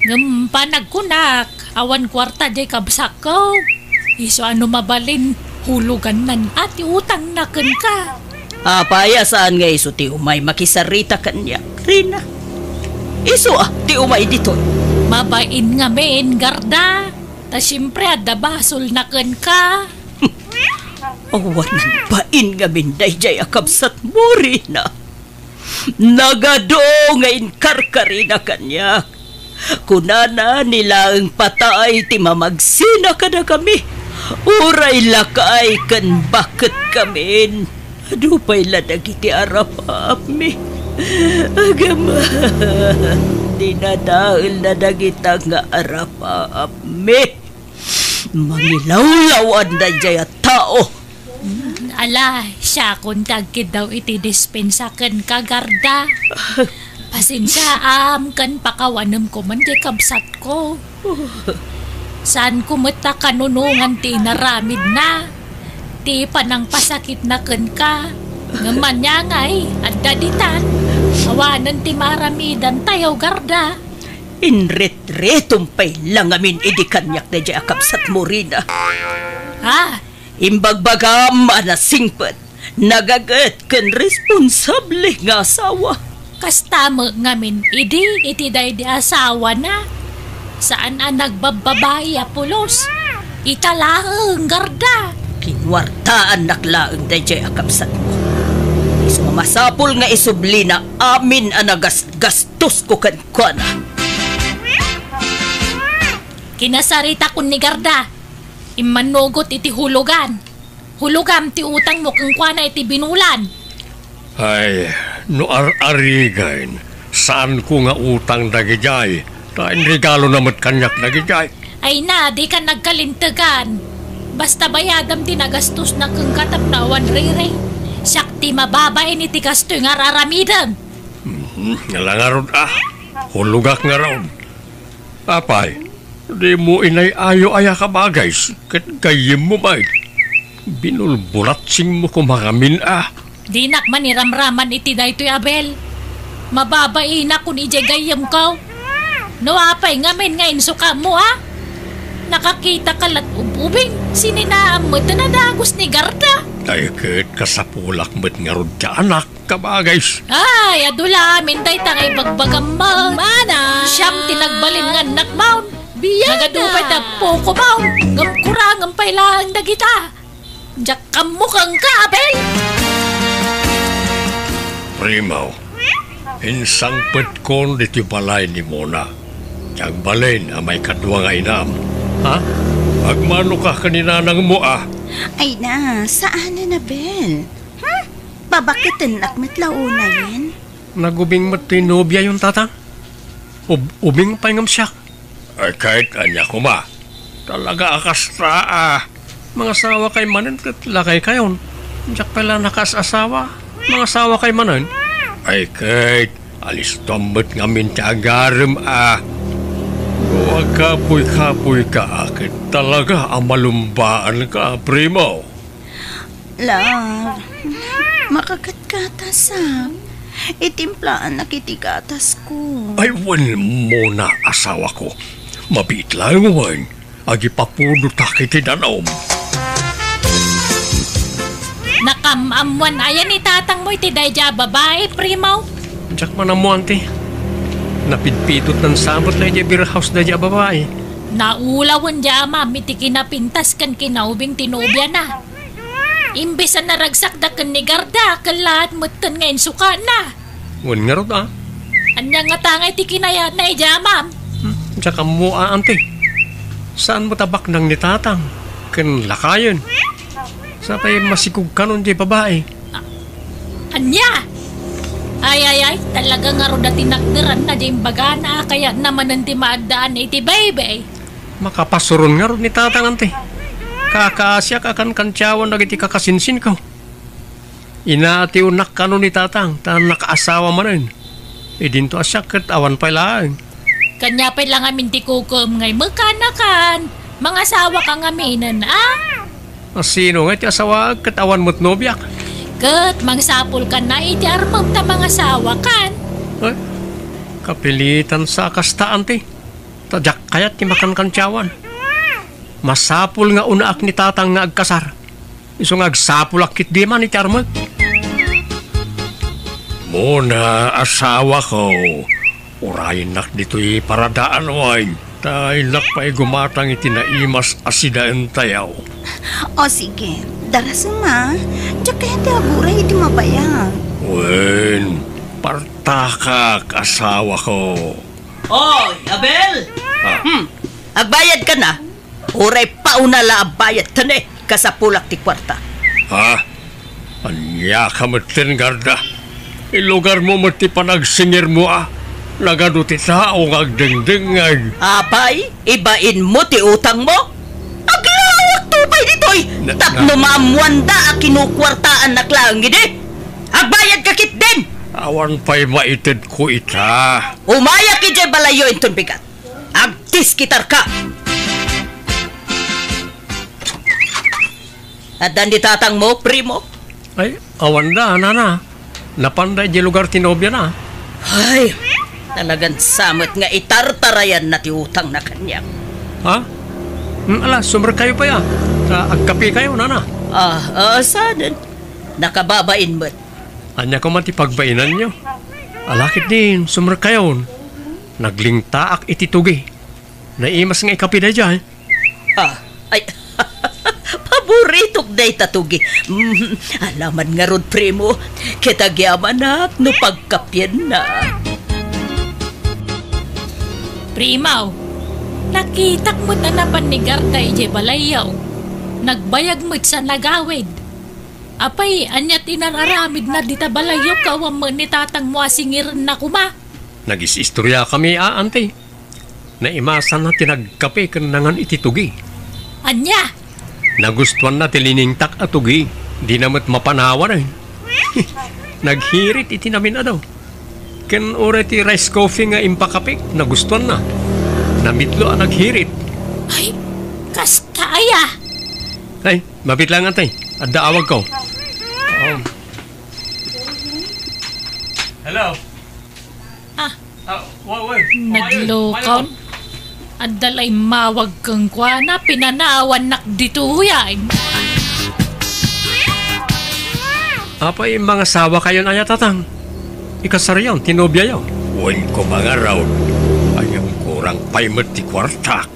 Ngampanag kunak. Awan kwarta jay kabsak ko. Iso ano mabalin. Hulugan nan at utang na ken ka. Apaya saan nga iso ti umay makisarita kanya, Rina? Iso ti umay dito. Mabain nga men, Garda. Ta siyempre adda basol na ken ka. Awanan bain nga minday jay akabsat mo, Rina. Nagado ngayon karkarina kanya. Kunana nila ang patay ti mamagsina ka na kami. Uray lakay kan bakit kami. Adupay ladagiti arapap mi. Agama. Dinadahil na dagita nga arapap mi. Mangilawlawan na jaya tao. Ala, siya kung tagkid daw iti dispensaken ka, Garda. Pasensya kan pakawanem ko man di kabsat ko. Saan kumita kanunungan ti naramid na. Ti panang pasakit na ken ka. Ngaman niya ngay, at daditan. Awanan ti maramidan tayo, Garda. Inret-retong pay lang amin idikanyak na dya akabsat mo, Rina. Imbagbagam anasingpet. Nagagat ken responsable nga asawa. Kastama ngamin, iti day di asawa na. Saan nagbababay apulos? Italaheng, Garda. Kinwartaan naklaeng dayjay akabsat mo. Iso masapul nga isubli na amin anagas-gastos ko kankwana. Kinasarita kun ni Garda. Imanugot iti hulugan. Hulugan ti utang mo kankwana iti binulan. Ay, no ar-arigain. Saan ko nga utang dagijay? Tain regalo namat kanyak dagijay. Ay na, di ka nagkalintagan. Basta bayadam tinagastos na kang katapnawan rire. Sakti mababain iti gasto nga raramidam. Ngalangarod hulugak nga raon. Apay, di mo inay ayo aya ka bagays. Kat gayim mo ba? Binulbulatsing mo kumakamin Di nakman iramraman iti daytoy Abel. Mababain na kung ije gayim ko. No apay ngamin nga insuka mo Nakakita kalat ububing. Sininaam mo na dagos ni Garda. Ay ket kasapulak mo't nga rod ka anak kabagays. Ay adula minday tangay bagbagam mo. Mana siyam tinagbalin nga anak maun. Nagadupay na poko maun. Ngamkurang ang pailang dagita. Diyak kamukang ka, Abel. Primaw, insang petkon diti balay ni Mona. Tiyag balin may kadwa nga inam. Agmano ka kaninanang mo Ay na, saan na Bel? Babakitin nakmitlauna yan? Nagubing matinobya yung tata? Ubing paingam siya. Ay kahit anya ko talaga akastra Mga sawa kay manan kat lakay kayon. Diyak pala nakasasawa. Mga sawa kay manan. Ay kahit alis tombot ngamin tiagarem Huwag kapoy-kapoy ka akit. Talaga malumbaan ka, Primo. Love, makagat-katasap. Itimplaan na kitigatas ko. Ay, wala mo na asawa ko. Mabit lang wan. Agi papuno takiti danom. Nakamamuan ayan ni tatang mo iti dayja babae, primaw. Diyak man mo, ante. Napidpidot ng sabot na dya beer house na dya babae. Naulawan dya, ma'am, iti kinapintas kan kinaubing tinubya na. Imbes na naragsak da kan ni Garda, kalat mo't kan ngayon suka na. Wan nga ron, Anya nga tanga iti kinayat na dya, ma'am. Diyak mo, ante. Saan mo tabak nang ni tatang? Kan lakayon. Sa pa'y masikog ka nun dya babae. Anya! Ay, talaga nga ro dati nakderan na dyan bagana, kaya naman nanti maadaan iti baby. Makapasuron nga ron ni tatang, ante. Kakasyak akan kantyawan na iti kakasinsin ko. Inaati unak ka nun ni tatang, tan nakaasawa man rin. Dinto asyak kat awan pa lang. Kanya pa lang amin ti kukum ngay magkanakan. Mga asawa ka nga minan, Sino nga iti asawa kat awan mo't nobyak? Kat, mangsapul ka na iti armam ta mga asawa kan. Ay, kapilitan sa kastaan ti. Tadyak kayat ti makan kantyawan. Masapul nga unaak ni tatang nga agkasar. Iso nga agsapul akit di man iti armag. Muna asawa ko. Urayin nak dito'y paradaan wine. Tay nak pa'y gumatang iti naimas asidaan tayaw. O sige, daras ma. Diyak kaya ti aguray iti mabaya. Wen, partakak asawa ko. Oy, Abel! Agbayad ka na. Uray pauna la abayad tane kasapulak ti kwarta. Ha? Anya ka matin, Garda. Ilugar mo mati panagsingir mo Nagado ti tao ngagdengdengag. Abay, ibain mo ti utang mo? Aglawak tubay ditoy! Tapno maamuanda a kinukwartaan na klang gini. Agbayad ka kit din! Awan pa'y maited ko ita. Umaya ki jay balayo inton bigat. Agtis kitar ka! At dan di tatang mo, primo? Ay, awan da, nana. Napanday di lugar tinobya na. Ay, talagang samot nga itartarayan na ti utang na kanya. Ha? Ala, sumber kayo pa ya. Agkapi kayo, nana. Sadan. Nakababain mo't. Anya ko man ti pagbainan nyo. Alakit din, sumber kayo. Naglingtaak ititugi. Naimas nga ikapi na dyan. Ay, paborito day tatugi. Alaman nga rod, primo. Kitagyaman na, no pagkapyan na. Primaw, nakitak mo't anapan ni Garda ije balayaw. Nagbayag mo't sa nagawid. Apay, anyat inararamid na dita balayaw kawam mo ni tatang mo asingir na kuma. Nagis-istorya kami, ante. Naimasan na tinagkape kanangan ititugi. Anya? Nagustuhan na tiliningtak at tugi. Di namat mapanawa na. Naghirit iti namin daw. Ken ore ti rice coffee nga impakapik. Nagustuhan na. Namitlo ang naghirit. Ay, kastaya. Ay, mabit lang antay. At daawag ko. Hello? Naglokaw. Adalay mawag kang kwa na pinanawan nak dito yan. Apay mga sawa kayo na yatatang. Ikasaryaw, tinobya yaw. Huwag ko mga raw. Ayang kurang pa'y mati kwartak.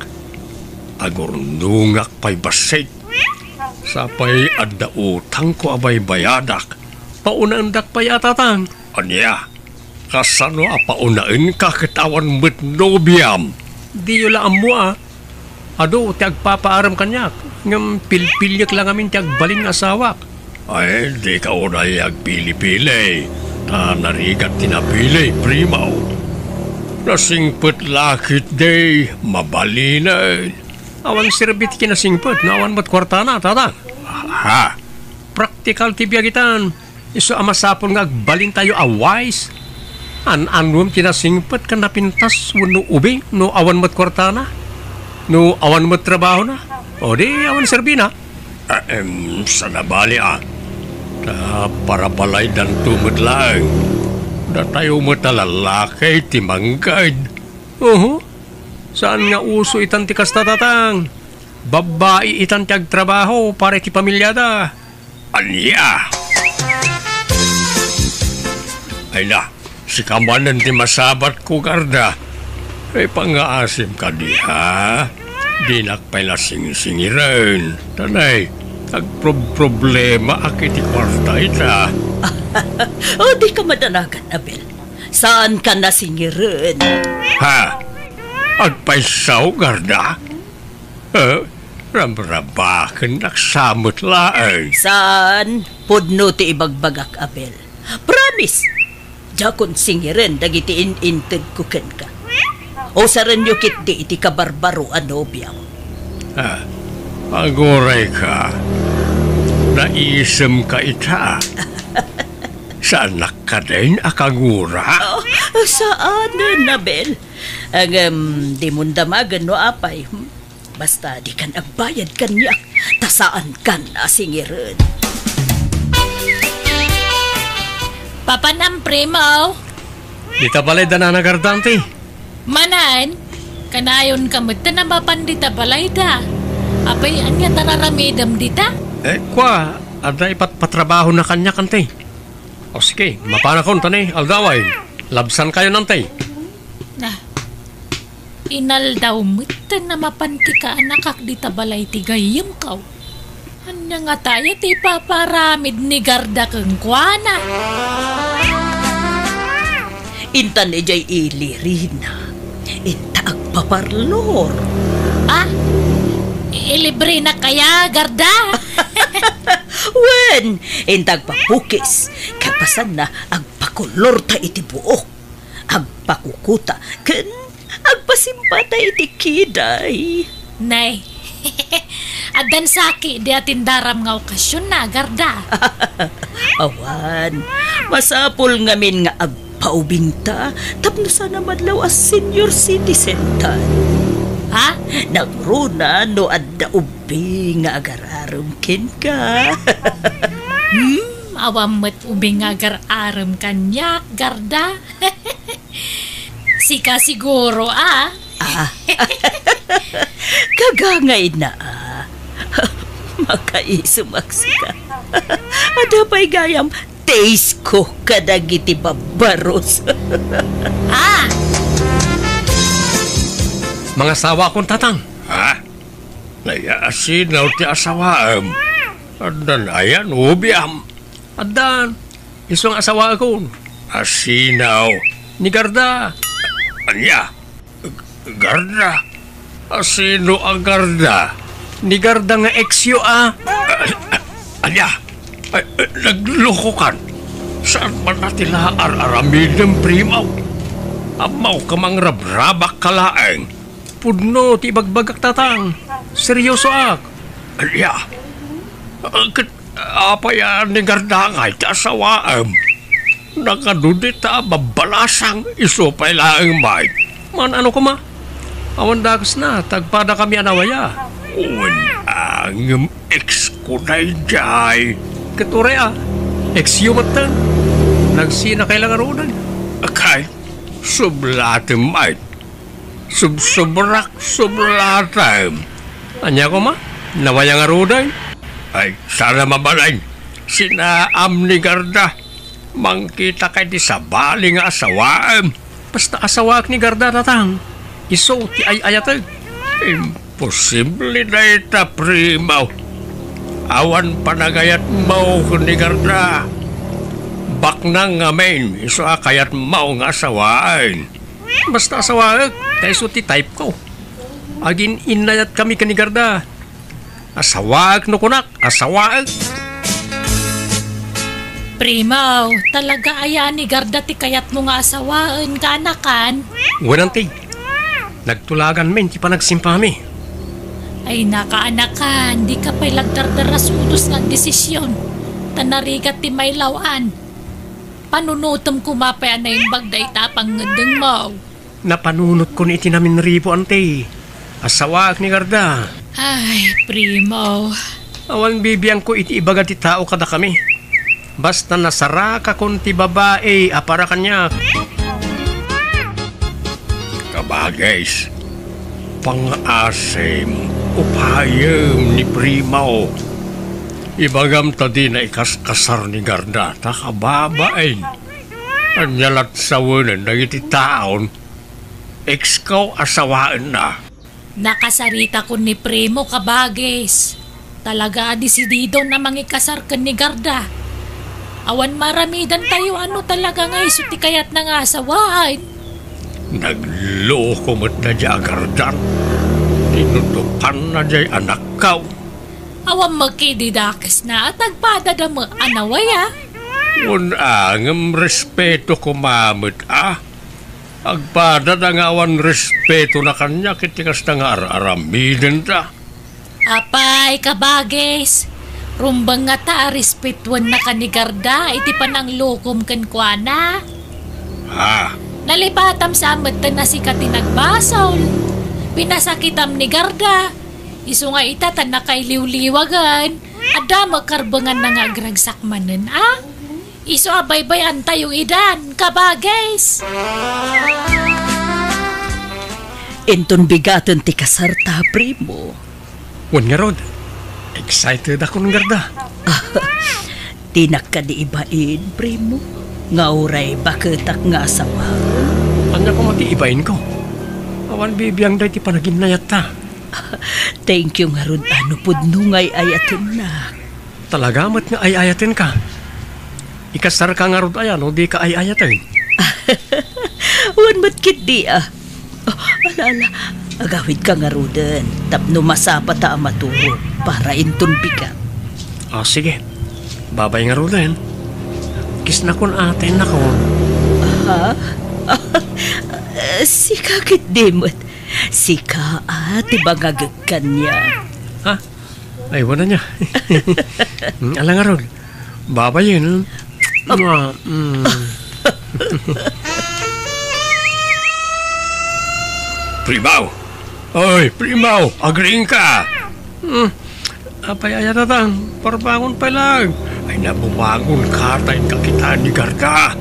Agurnungak pa'y basig. Sapay adda utang ko abay bayadak. Paunandak pa'y atatang. Anya, kasano paunaan ka katawan mo't nobyam. Di yun lang mo Ado, ti agpapaaram kanyak. Ngam pilpilyak lang amin ti agbaling asawak. Ay, di ka unay agpili-pili. Narigat tinapili, primaw. Nasingput lakit day, mabalinay. Awan sirbit kinasingput, nawan mo't kwartana, tatang. Ha? Praktikal tibyagitan. Iso amasapon nga agbalin tayo awais. An-anwam kinasingput ka napintas no ubi, no awan mo't kwartana. No awan mo't trabaho na. O di, awan serbina. Sa nabali para balay dan tumut lang. Da tayo mo talalakay ti manggad. Saan nga uso itan ti kastatatang? Babae itan ti agtrabaho para ti pamilyada. Anya! Ay na, si kamanan ti masabat ko, Garda. Ay pangaasim ka di, ha? Di nakpay na sing-singiran. Tanay, nagproblema akit ti kwarta ita. O, di ka madanagan, Abel. Saan ka nasingiran? Ha? Agpaisaw, Garda? Ramrabakan naksamot laang. Saan? Pudno ti ibagbagak, Abel. Promise! Jakon singiran dagiti in-inted kuken ka. O saran yung kit di iti kabarbaro anobyaw. Agoray ka. Naisem ka ita. Saan nakadain akagura? Saan, Nabel? Ang di mundamagan no apay. Basta di kan agbayad kanyak. Tasaan kan asingiran. Papanam, Primo. Dita balay da na Gardante. Manan, kanayon kamit na mapandita balay da. Apay, anya tararamidam dita? Kwa, ada ipat patrabaho na kanya kante. O sige, mapanakon tani, aldaway. Labsan kayo nantay. Na, inaldaw mita na mapanti ka anakak dita balay tigayim kaw. Anya nga tayo ti paparamid ni Garda keng kuana. Inta ni jay ilirina. Inta agpaparlor. Ilibre na kaya, Garda? Wen, intag papukis. Kapasan na agpakulor ta iti buok. Agpakukuta. Ken agpasimpata iti kiday. Nay, adan saki di atin daram nga okasyon na, Garda. Awan, masapul ngamin nga agpaubinta. Tapno sana madlaw as senior citizen tan. Ha? Nagruna no adda ubi nga agararum kin ka. Awamot ubing agar-aram kanyak, Garda. Sika siguro, Kagangay na, Makaisumaksika. Ada pa'y gayam, taste ko kadagiti babaros. Mga asawa akong tatang. Ha? Nayaasin na ti asawaam. Adan ayan, ubiam. Adan, isong asawa akong. Asinaw. Ni Garda. Anya? Garda? Asino ang Garda? Ni Garda nga eksyo, Anya? Nagloko kan. Saan man natila araramid ng primaw? Amaw ka mang rabrabak kalaeng. Pudno ti bagbagak tatang. Seryoso ak. Alya. Apa yan ni Garda ngay ti asawaam. Nakadudit ta babalasang isupay laang may. Man ano ko ma? Awan dagas na. Tagpada kami anawaya. Uwan ang ex ko na jay. Kature ex yumatan. Nagsina kailangan runan. Akay. Sublatim may. Sublatim. Anya ko ma? Nawaya nga ruday. Ay, sana mabalay. Sinaam ni Garda. Mangkita kay di sabali nga asawaan. Basta asawaak ni Garda tatang. Iso ti ay ayatag. Imposible na ita primaw. Awan panagayat mo ni Garda. Baknang ngamin. Iso akayat mo nga asawaan. Basta asawaak. Kaya iso ti type ko. Agin inayat kami ka ni Garda. Asawaak no kunak. Asawaak. Primaw, talaga aya ni Garda ti kayat mo nga asawaan ka anakan? Walang ti. Nagtulagan men ti panagsimpami. Ay nakaanakan, di ka pa'y lagdardaras utos ng desisyon. Tanarigat ti may lawan. Panunutom kumapay na yung bagday tapang ngedeng mo. Napanunot ko ni itinamin ribo ante. Asawaak ni Garda. Ay, Primaw. Awan bibiyang ko iti ibaga ti tao kada kami. Basta nasara ka kung ti babae, para kanya. Kabagays, pang-asim, upayem ni Primaw. Ibagam tadi na ikaskasar ni Garda, takababain. Anyalat sawanan na iti taon, ekskaw asawaan na. Nakasarita ko ni Primo Kabagis. Talaga desidido na mangikasar ka ni Garda. Awan maramidan tayo talaga nga isuti kayat na nga asawaan. Nagloko mo't na dya Gardan. Tinutupan na dya anak kaw. Awan makididakis na at nagpadada mo anawaya. Unangam respeto ko mamit Agpada na nga awan respeto na kanya kitikas na nga aramiden ta. Apay, Kabagis. Rumbang nga ta respetuan na kanigarda iti panang lokom kan kuana. Ha? Nalipatam sa amat na si katinagbasaw. Pinasakitam ni Garda. Isu nga ita tan na kay liwliwagan. Ada magkarbangan na nga agragsakmanan Isu abay-bayan tayong idan, Kabagis. Enton bigatan ti kasarta, Primo. Wan nga rod, excited ako ng Garda. Tinak ka di ibain, Primo. Nga uray baketak nga asawa. Anya ko mati-ibain ko. Awan bibiyang dahi ti panaginayat ta. Thank you nga rod, pudno nga'y ayatin na. Talaga mat nga ay-ayatin ka. Ikasar ka nga rod ayan, o di ka ay-ayatin. Wan matkit di Alala, agawid ka nga roden. Tapno masapa ta maturo para inton bigat. Sige. Babay nga roden. Kis na kun atin na kon. Sika kit dimot. Sika tibagagag kanya. Ay, wala niya. Alang nga rod. Babayin. Primaw! Oy, Primaw! Agreeing ka! Apay ayatatan. Parbangon pa lang. Ay nabumangon ka tayong kakitaan ni Garda.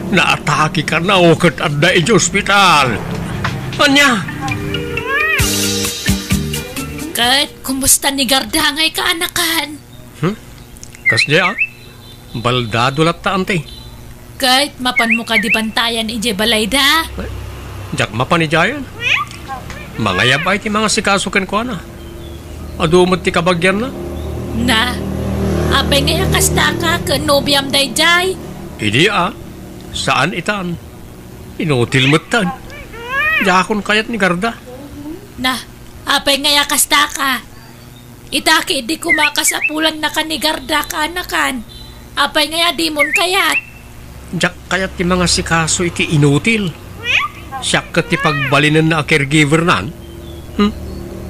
Naatake ka na o kat adda iti ospital. Anya? Kat, kumusta ni Garda ngay kaanakan? Kasya baldado latta ante. Kat, mapan mo ka di bantayan ije balayda? Jak mapanijayan. Mga yabay ti mga sikasukan ko na. Adumot ti kabagyan na. Na, apay nga kasta ka ka nobyam dayjay? Idi saan itan? Inutil matan. Jakon kayat ni Garda. Na, apay nga kasta ka. Itaki di kumakasapulan na ka ni Garda ka anakan. Apay nga dimon kayat. Jak kayat ti mga sikaso iti inutil. Siyak ka ti pagbalinan na caregiver nan.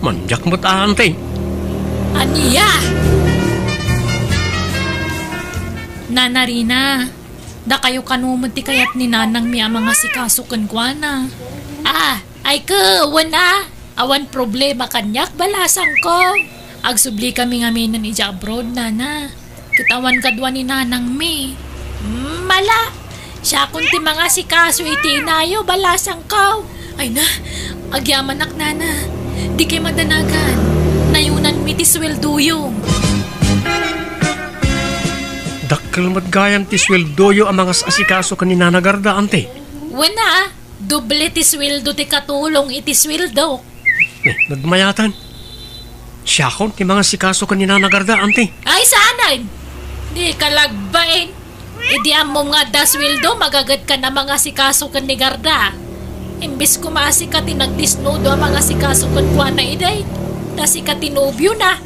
Manjak mo't ante. Aniya! Nanarina, da kayo kanumad ti kayat ni nanang mi ang mga sikasukan kwa na. Ay ka, awan problema kanyak balasang ko. Agsubli kami nga minan ija abroad, nana. Kitawan kadwa ni nanang mi. Mala, siya kun ti mga sikaso iti inayo balasang ko. Ay na, agyamanak nana. Di kay madanagan. Nayunan mi ti sweldoyo. Dakkel matgayan ti sweldoyo ang mga asikaso kanina na Garda, ante. Wana, doble ti sweldo ti katulong iti sweldo. Nagmayatan. Siya kon ti mga sikaso kanina na Garda, ante. Ay, saanan? Di ka lagbain. Idi mo nga da sweldo, magagad ka na mga sikaso kan ni Garda. Imbis kumasi ka tinagdisnudo ang mga sikaso kan kuha na iday. Tasi ka tinubyo na.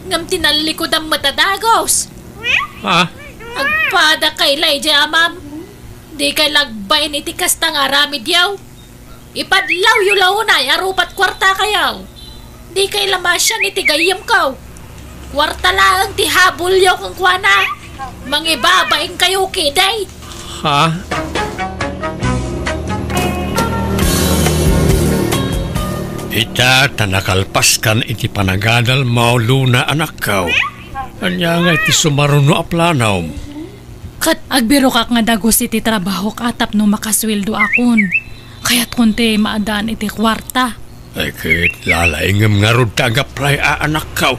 Ngam tinalikod ang matadagos. Agpada kay Layja, ma'am. Di kay lagbain iti kasta nga ramid yaw. Ipadlaw yu launay, arupat kwarta kayaw. Di kay lamasyan iti gayam kaw. Kwarta lang ti habol yaw kang kwana. Mangibabaing kayo kiday. Ita tanakalpaskan iti panagadal mauluna anak kaw. Anya nga iti sumaruno aplanaw. Kat agbiro kak nga dagos iti trabaho katap no makasweldo akon. Kaya't kunti maadaan iti kwarta. Ay kit lalaingam nga rod tagaplay anak ka.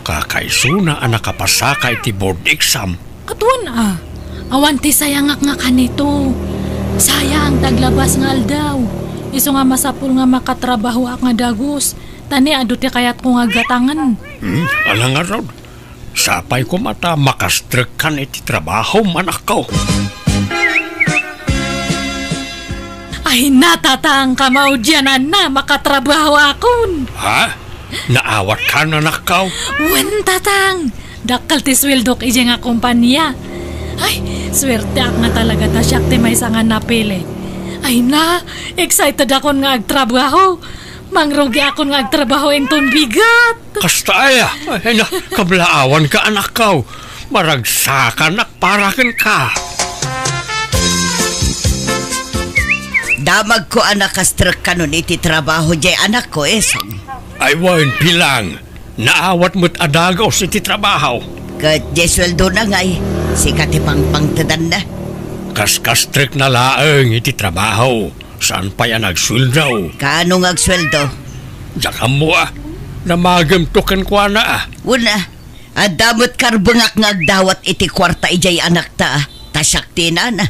Kakaisuna anak kapasaka iti board exam. Katuan awan ti sayangak nga kanito. Sayang taglabas nga aldaw. Iso nga masapul nga makatrabaho ak nga dagos. Tani ado ti kayat ko nga gatangan. Alang nga rod. Sapay ko mata makastrek kan iti trabaho manak ka. Ay natatang kamao dyanan na makatrabaho akon. Ha? Naawat ka na nakaw? Wen tatang. Dakal ti sweldo ije nga kumpanya. Ay, swerte ak nga talaga ta siyak ti may nga napili. Ay na, excited akon nga agtrabaho. Mangrugi akon nga agtrabaho enton bigat. Kasta aya. Ay na, kablaawan ka anak ka. Maragsakan ak parakan ka. Damag ko anak kastrek kanon iti trabaho jay anak ko esong. Ay wain pilang. Naawat mo't adagaw sa iti trabaho. Kat jay sweldo na ngay. Sikat ipang pangtadan na. Kastrek na laeng iti trabaho. Saan pa yan nagsweldo? Kaano nga sweldo? Diyan mo namagam token ko na Una, adamot karbungak nga agdawat iti kwarta ijay anak ta. Tasyak tinana.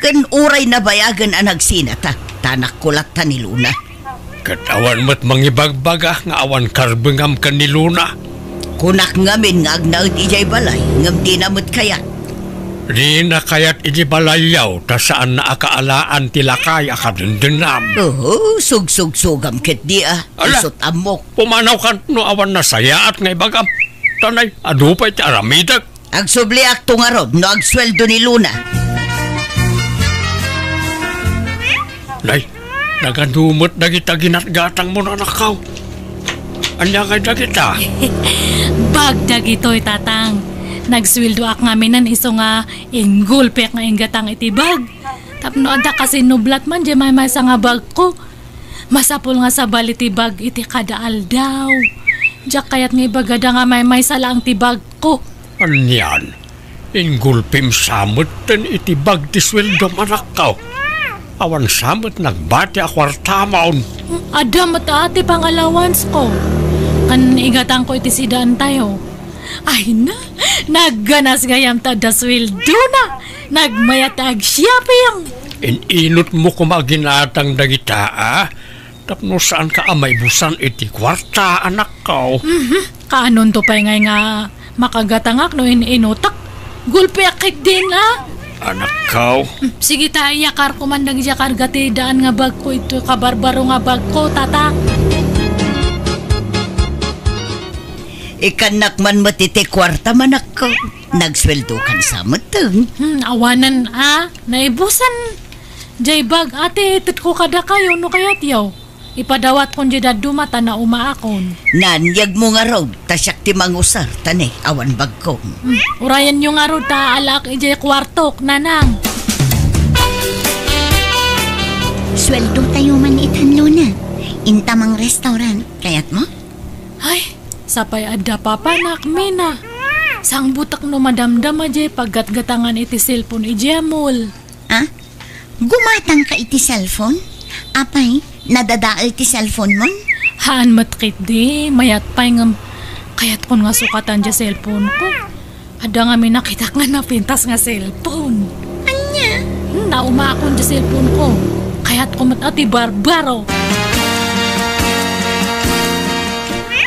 Kan uray na bayagan ang nagsinata, tanak kulat ta ni Luna. Katawan mo't mangibagbaga nga awan karbengam ka ni Luna. Kunak ngamin nga agnaud ijay balay, ngam di namot kayat. Di na kayat iji balayaw, ta saan na akaalaan tilakay akadendendam. Oo, sug-sug-sugam kit di isot amok. Pumanaw ka no awan na sayaat nga ibagam. Tanay, adupay ti aramidag. Agsubli akto nga rod, no agsweldo ni Luna. Nay, nagadumot na kita ginatgatang mo na nakaw. Anya kay na kita? Bagdag ito'y tatang. Nagsweldo ak ngamin iso nga ingulpek nga ingatang iti bag. Tapno ada kasi nublat man di may sa nga bag ko. Masapul nga sa bali ti bag iti kadaal daw. Diyak kayat nga ibagada nga may sala ang ti bag ko. Anyan, ingulpim samot ten iti bag ti sweldo manakaw. Awan samot nagbati akwarta maon. Ada mata ati pangalawans ko. Kan igatang ko iti sidaan tayo. Ay na, nagganas gayam ta da sweldo na. Nagmayatag shopping. Ininot mo kumaginatang dagita Tapno saan ka amay busan iti kwarta anak ko. Kaanon to pa'y ngay nga makagatangak no ininutak. Gulpe akit din Anak ko. Sige ta, iyakar ko man nagyakar gati daan nga bag ko ito kabarbaro nga bag ko, tata. Ikanak man matiti kwarta manak ko. Nagsweldo kan sa matang. Awanan naibusan. Jay bag ate, itit ko kada kayo no kayat yaw. Ipadawat kong jay dumata na umaakon. Nanyag mo nga raw, tasyak ti mangusar, tani, awan bag ko. Urayan nyo nga raw ta alak ijay kwartok, nanang. Sweldo tayo man itan, Luna. Intamang restaurant, kayat mo? Ay, sapay adda papanak, mina. Sang butak no madamdama jay paggatgatangan iti cellphone ijamol. Gumatang ka iti cellphone? Apay, nadadaal ti cellphone mo? Haan matkit di, mayat pa'y ngam. Kayat kon nga sukatan dya cellphone ko. Ada nga may nakita nga napintas nga cellphone. Anya? Naumakon dya cellphone ko. Kayat ko ati barbaro.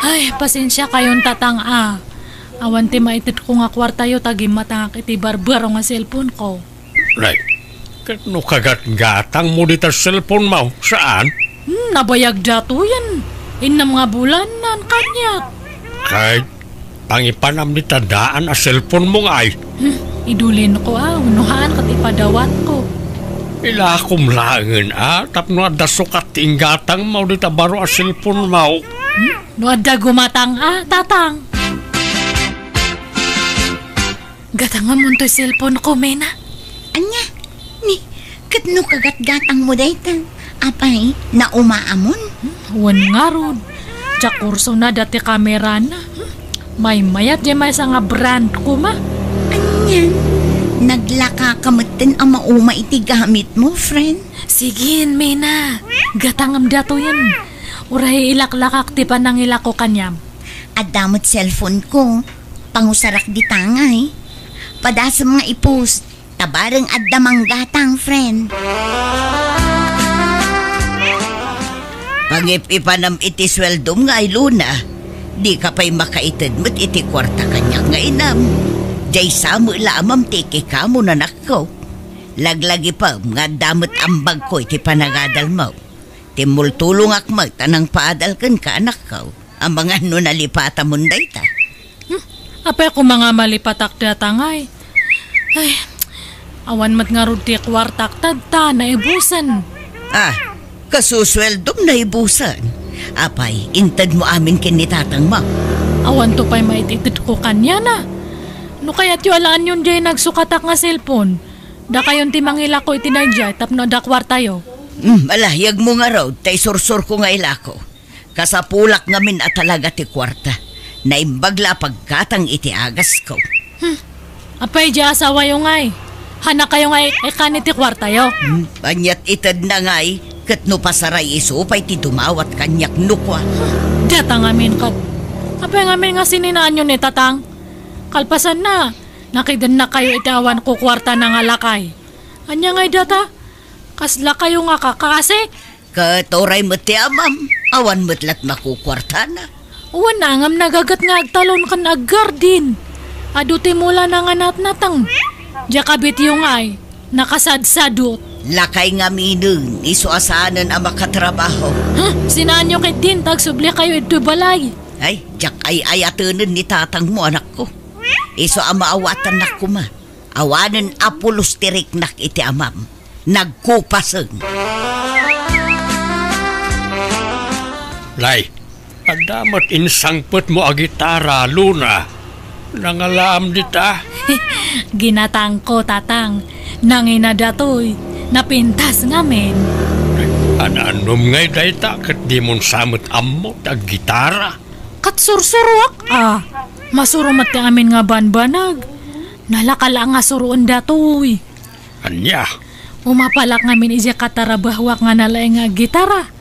Ay, pasensya kayon tatang Awan ti maitit ko nga kwartayo tagi matangak iti barbaro nga cellphone ko. Right. No kagat-gatang mo dito cellphone mo. Saan? Nabayag dato yan. Inam nga bulanan kanya. Kahit pangipanam ni tandaan a cellphone mo ay. Idulin ko unuhaan kat ipadawat ko. Ilakom langan tapno adda sukat inggatang mo dito baro a cellphone mo. No adda gumatang tatang. Gatangan mo to cellphone ko, Mena. Anya? Ni, katno kagat-gatang mo dayta. Apay, na umaamon? Wan nga rod. Diya kurso na dati kamera na. May mayat diya may sa nga brand ko ma. Anyan? Naglaka kamutin ang mauma iti gamit mo, friend. Sige, Mena. Gatangam dato yan. Uray ilaklakak ti panang ilako kanyam. At damot cellphone ko. Pangusarak di tangay. Padasa mga ipos. Tabarang at damang gatang, friend. Pangipipanam iti sweldom nga ay Luna, di ka pa'y makaitid mo't iti kwarta kanya nga inam. Jay samo lamam tiki ka mo na nakaw. Laglagi pa nga damot ambag ko iti panagadal mo. Timultulong akmat anang paadal kan ka nakaw. Ang mga nalipata mo dayta. Apay ko mga malipatak datangay. Ay, awan mat nga ruti kwartak tadta na ibusan. Kasusweldom na ibusan. Apay, intad mo amin kinitatang mo. Awan to pa'y maititid ko kanya na. No kaya't yung alaan yun dyan nagsukatak nga cellphone. Da kayon timang ila ko itinadya tapno da kwartayo. Malahiyag mo nga raw, tay sursur ko nga ila ko. Kasapulak ngamin at talaga ti kwarta. Naimbagla pagkatang iti agas ko. Apay dya asawa yung ngay. Hana kayo ngay ekan iti kwartayo. Panyat itad na ngay. Kat no pasaray iso pa'y ti dumawat kanyak nukwa. Datang amin kat. Apay ngamin nga sininaan yun ni tatang. Kalpasan na. Nakidan na kayo itawan ko kwarta na nga lakay. Anya ngay data? Kasla kayo nga kakasik. Katoray mo ti amam. Awan mo't lat makukwarta na. Uwan na ngam nagagat nga agtalon kan aggardin. Adu ti mula na nga natnatang. Diya kabit yung ay. Nakasadsadot. Lakay nga minung, iso asanan ang makatrabaho. Sinaan nyo kay din, tagsubli kayo ito balay. Ay, jak ay ayatunan ni tatang mo anak ko. Iso ang maawatan na ko ma. Awanan apulos tirik nak iti amam. Nagkupaseng. Lay, adamat insangpot mo a gitara, Luna. Nangalam dita. Ginatang ko, tatang. Nanginadatoy. Napintas ngamin. Ananom ngay dayta kat di mon samot ammo tag gitara. Kat sursuruak. Masurumat ti amin nga banbanag. Nalakala nga suruon datoy. Anya? Umapalak ngamin isya katarabahwak nga nalay nga gitara.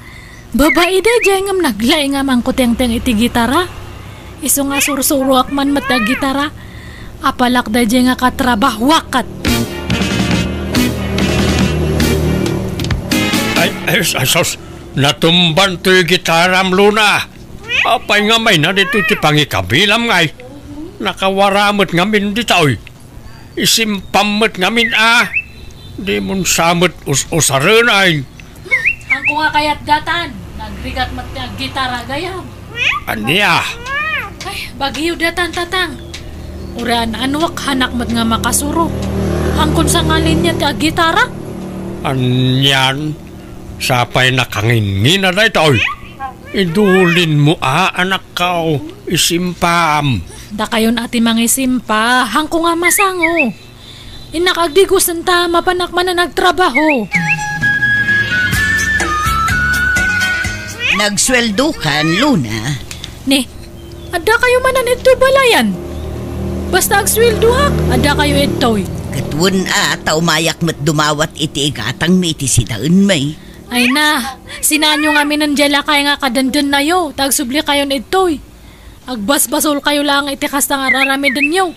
Babae day jay ngam naglay nga mang kuteng-teng iti gitara. Iso nga sursuruak man matag gitara. Apalak day jay nga katrabahwakat. Ay, sos, natumban to'y gitaram, Luna. Apay nga may na dito ti pangikabilam ngay. Nakawaramot ngamin dito'y. Isimpamot ngamin Di mon samot usaran ay. Ang ko nga kayat gatan. Nagrigat mat ang gitara gayam. Anya? Ay, bagiyo datan tatang. Uran anwak hanak mat nga makasuro. Hangkon sa ngalin niya ti gitara? Anyan. Sapay nakangingin na daytoy. Idulin mo anak ka isimpam. Da kayon ati mangisimpa, hangko nga masango. Inakagdigusan ta, mapanak man na nagtrabaho. Nagsweldo kan, Luna. Ni, ada kayo manan ito'y balayan. Basta agsweldohak, ada kayo ito'y. Katwan taumayak mat dumawat iti igatang miti si daun may. Ay na, sinanyo nga minandyala kayo nga kadandan na yo, tagsubli kayo na ito'y. Agbasbasol kayo lang iti kastang araramidan nyo.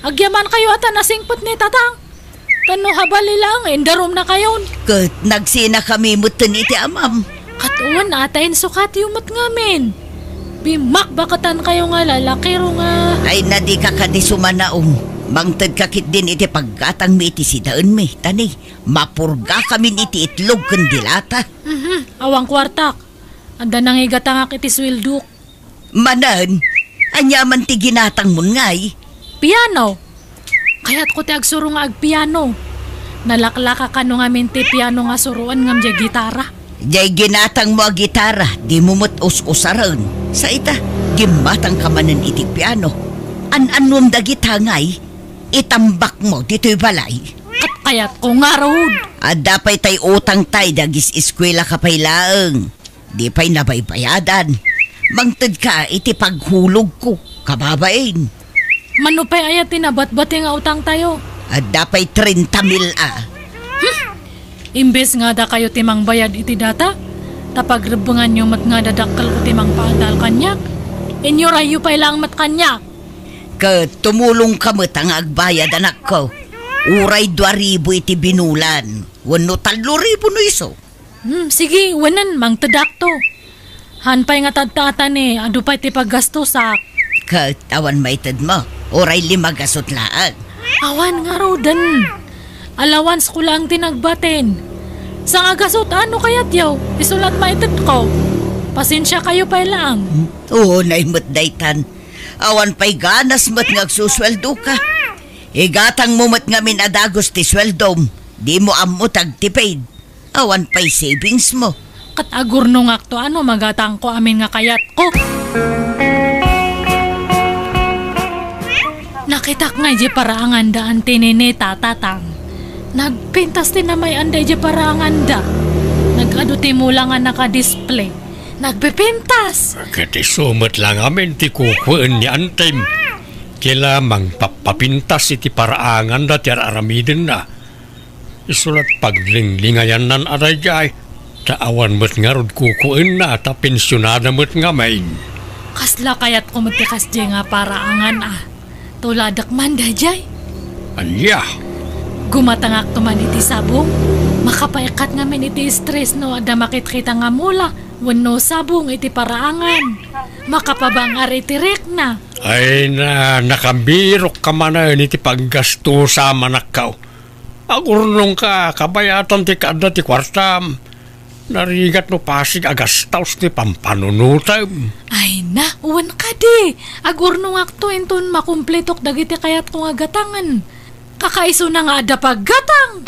Agyaman kayo at nasingpot ni tatang. Tano habali lang, indarom na kayo. Kat nagsina kami mutan iti amam. Katuan atayin sukat yung mat ngamin. Bimak bakatan kayo nga lalaki ro nga. Ay nadi ka kadisumanaong. Bangtad kakit din iti paggatang mi iti si daun mi. Tani, mapurga kami iti itlog kandilata. Awang kwartak. Anda nang igatangak iti swilduk. Manan, anyaman ti ginatang mo ngay. Piano. Kaya't ko ti agsuro nga agpiano. Nalaklaka ka no nga minti piano nga suruan ngam dya gitara. Diyay ginatang mo a gitara, di mo mo't us-usaran. Sa ita, gimatang ka manan iti piano. An-anom dagit hangay. Itambak mo dito'y balay. At kaya't ko nga rood. Dapay tay utang tay dagis eskwela ka pay laeng. Di pay nabaybayadan. Mangtad ka iti paghulog ko. Kababain. Manupay ayat tinabat-bati nga utang tayo. At dapay 30,000 Imbes nga da kayo timang bayad iti data, tapagrebengan nyo mat nga dadakkel ko timang paadal kanyak, inyo rayo pa ilang mat kanyak. Tumulong ka mo't ang agbayad anak ko. Uray 2,000 iti binulan. Wano 3,000 no iso. Sige, wanan mang tadakto. Hanpay nga tadtatan adu pa iti paggastosak. Awan maitad mo. Uray 5 gasotlaan. Awan nga rodan. Allowance ko lang tinagbatin. Sa nga gasot, ano kayat yaw? Isulat maitad ko. Pasensya kayo pa lang. Oo, naimot daytan. Awan pa'y ganas mo't ngagsusweldo ka. Igatang mo mo't ngamin adagos ti sweldom. Di mo ammo tagtipaid. Awan pa'y savings mo. Katagur nung akto ano magatang ko amin nga kayat ko. Nakitak nga di paraangan daan tinini tatatang. Nagpintas din na may anday di paraangan da. Nag-aduti mo lang nga naka-display. Nagpipintas. Kati sumat lang amin ti kukuan ni Antim. Kila mang papapintas iti paraangan da ti aramidin na. Isulat paglinglingayan nan aday jay. Taawan mo't nga rod kukuan na ta pensyonada mo't nga main. Kasla kayat kumatikas di nga paraangan Tuladak man da jay. Anya. Gumatangak tuman iti sabong. Makapaikat nga min iti stress no ada makit-kita nga mula. Wano sabong iti paraangan. Makapabangar iti rek na. Ay nakambirok ka man iti paggasto sa manakaw. Agurnong ka kabayatan ti kada ti kwartam. Narigat no pasig agastaws ti pampanunutam. Ay na, uwan ka di. Agurnong akto enton makumpletok dagiti kayat kong agatangan. Kakaiso na nga ada paggatang.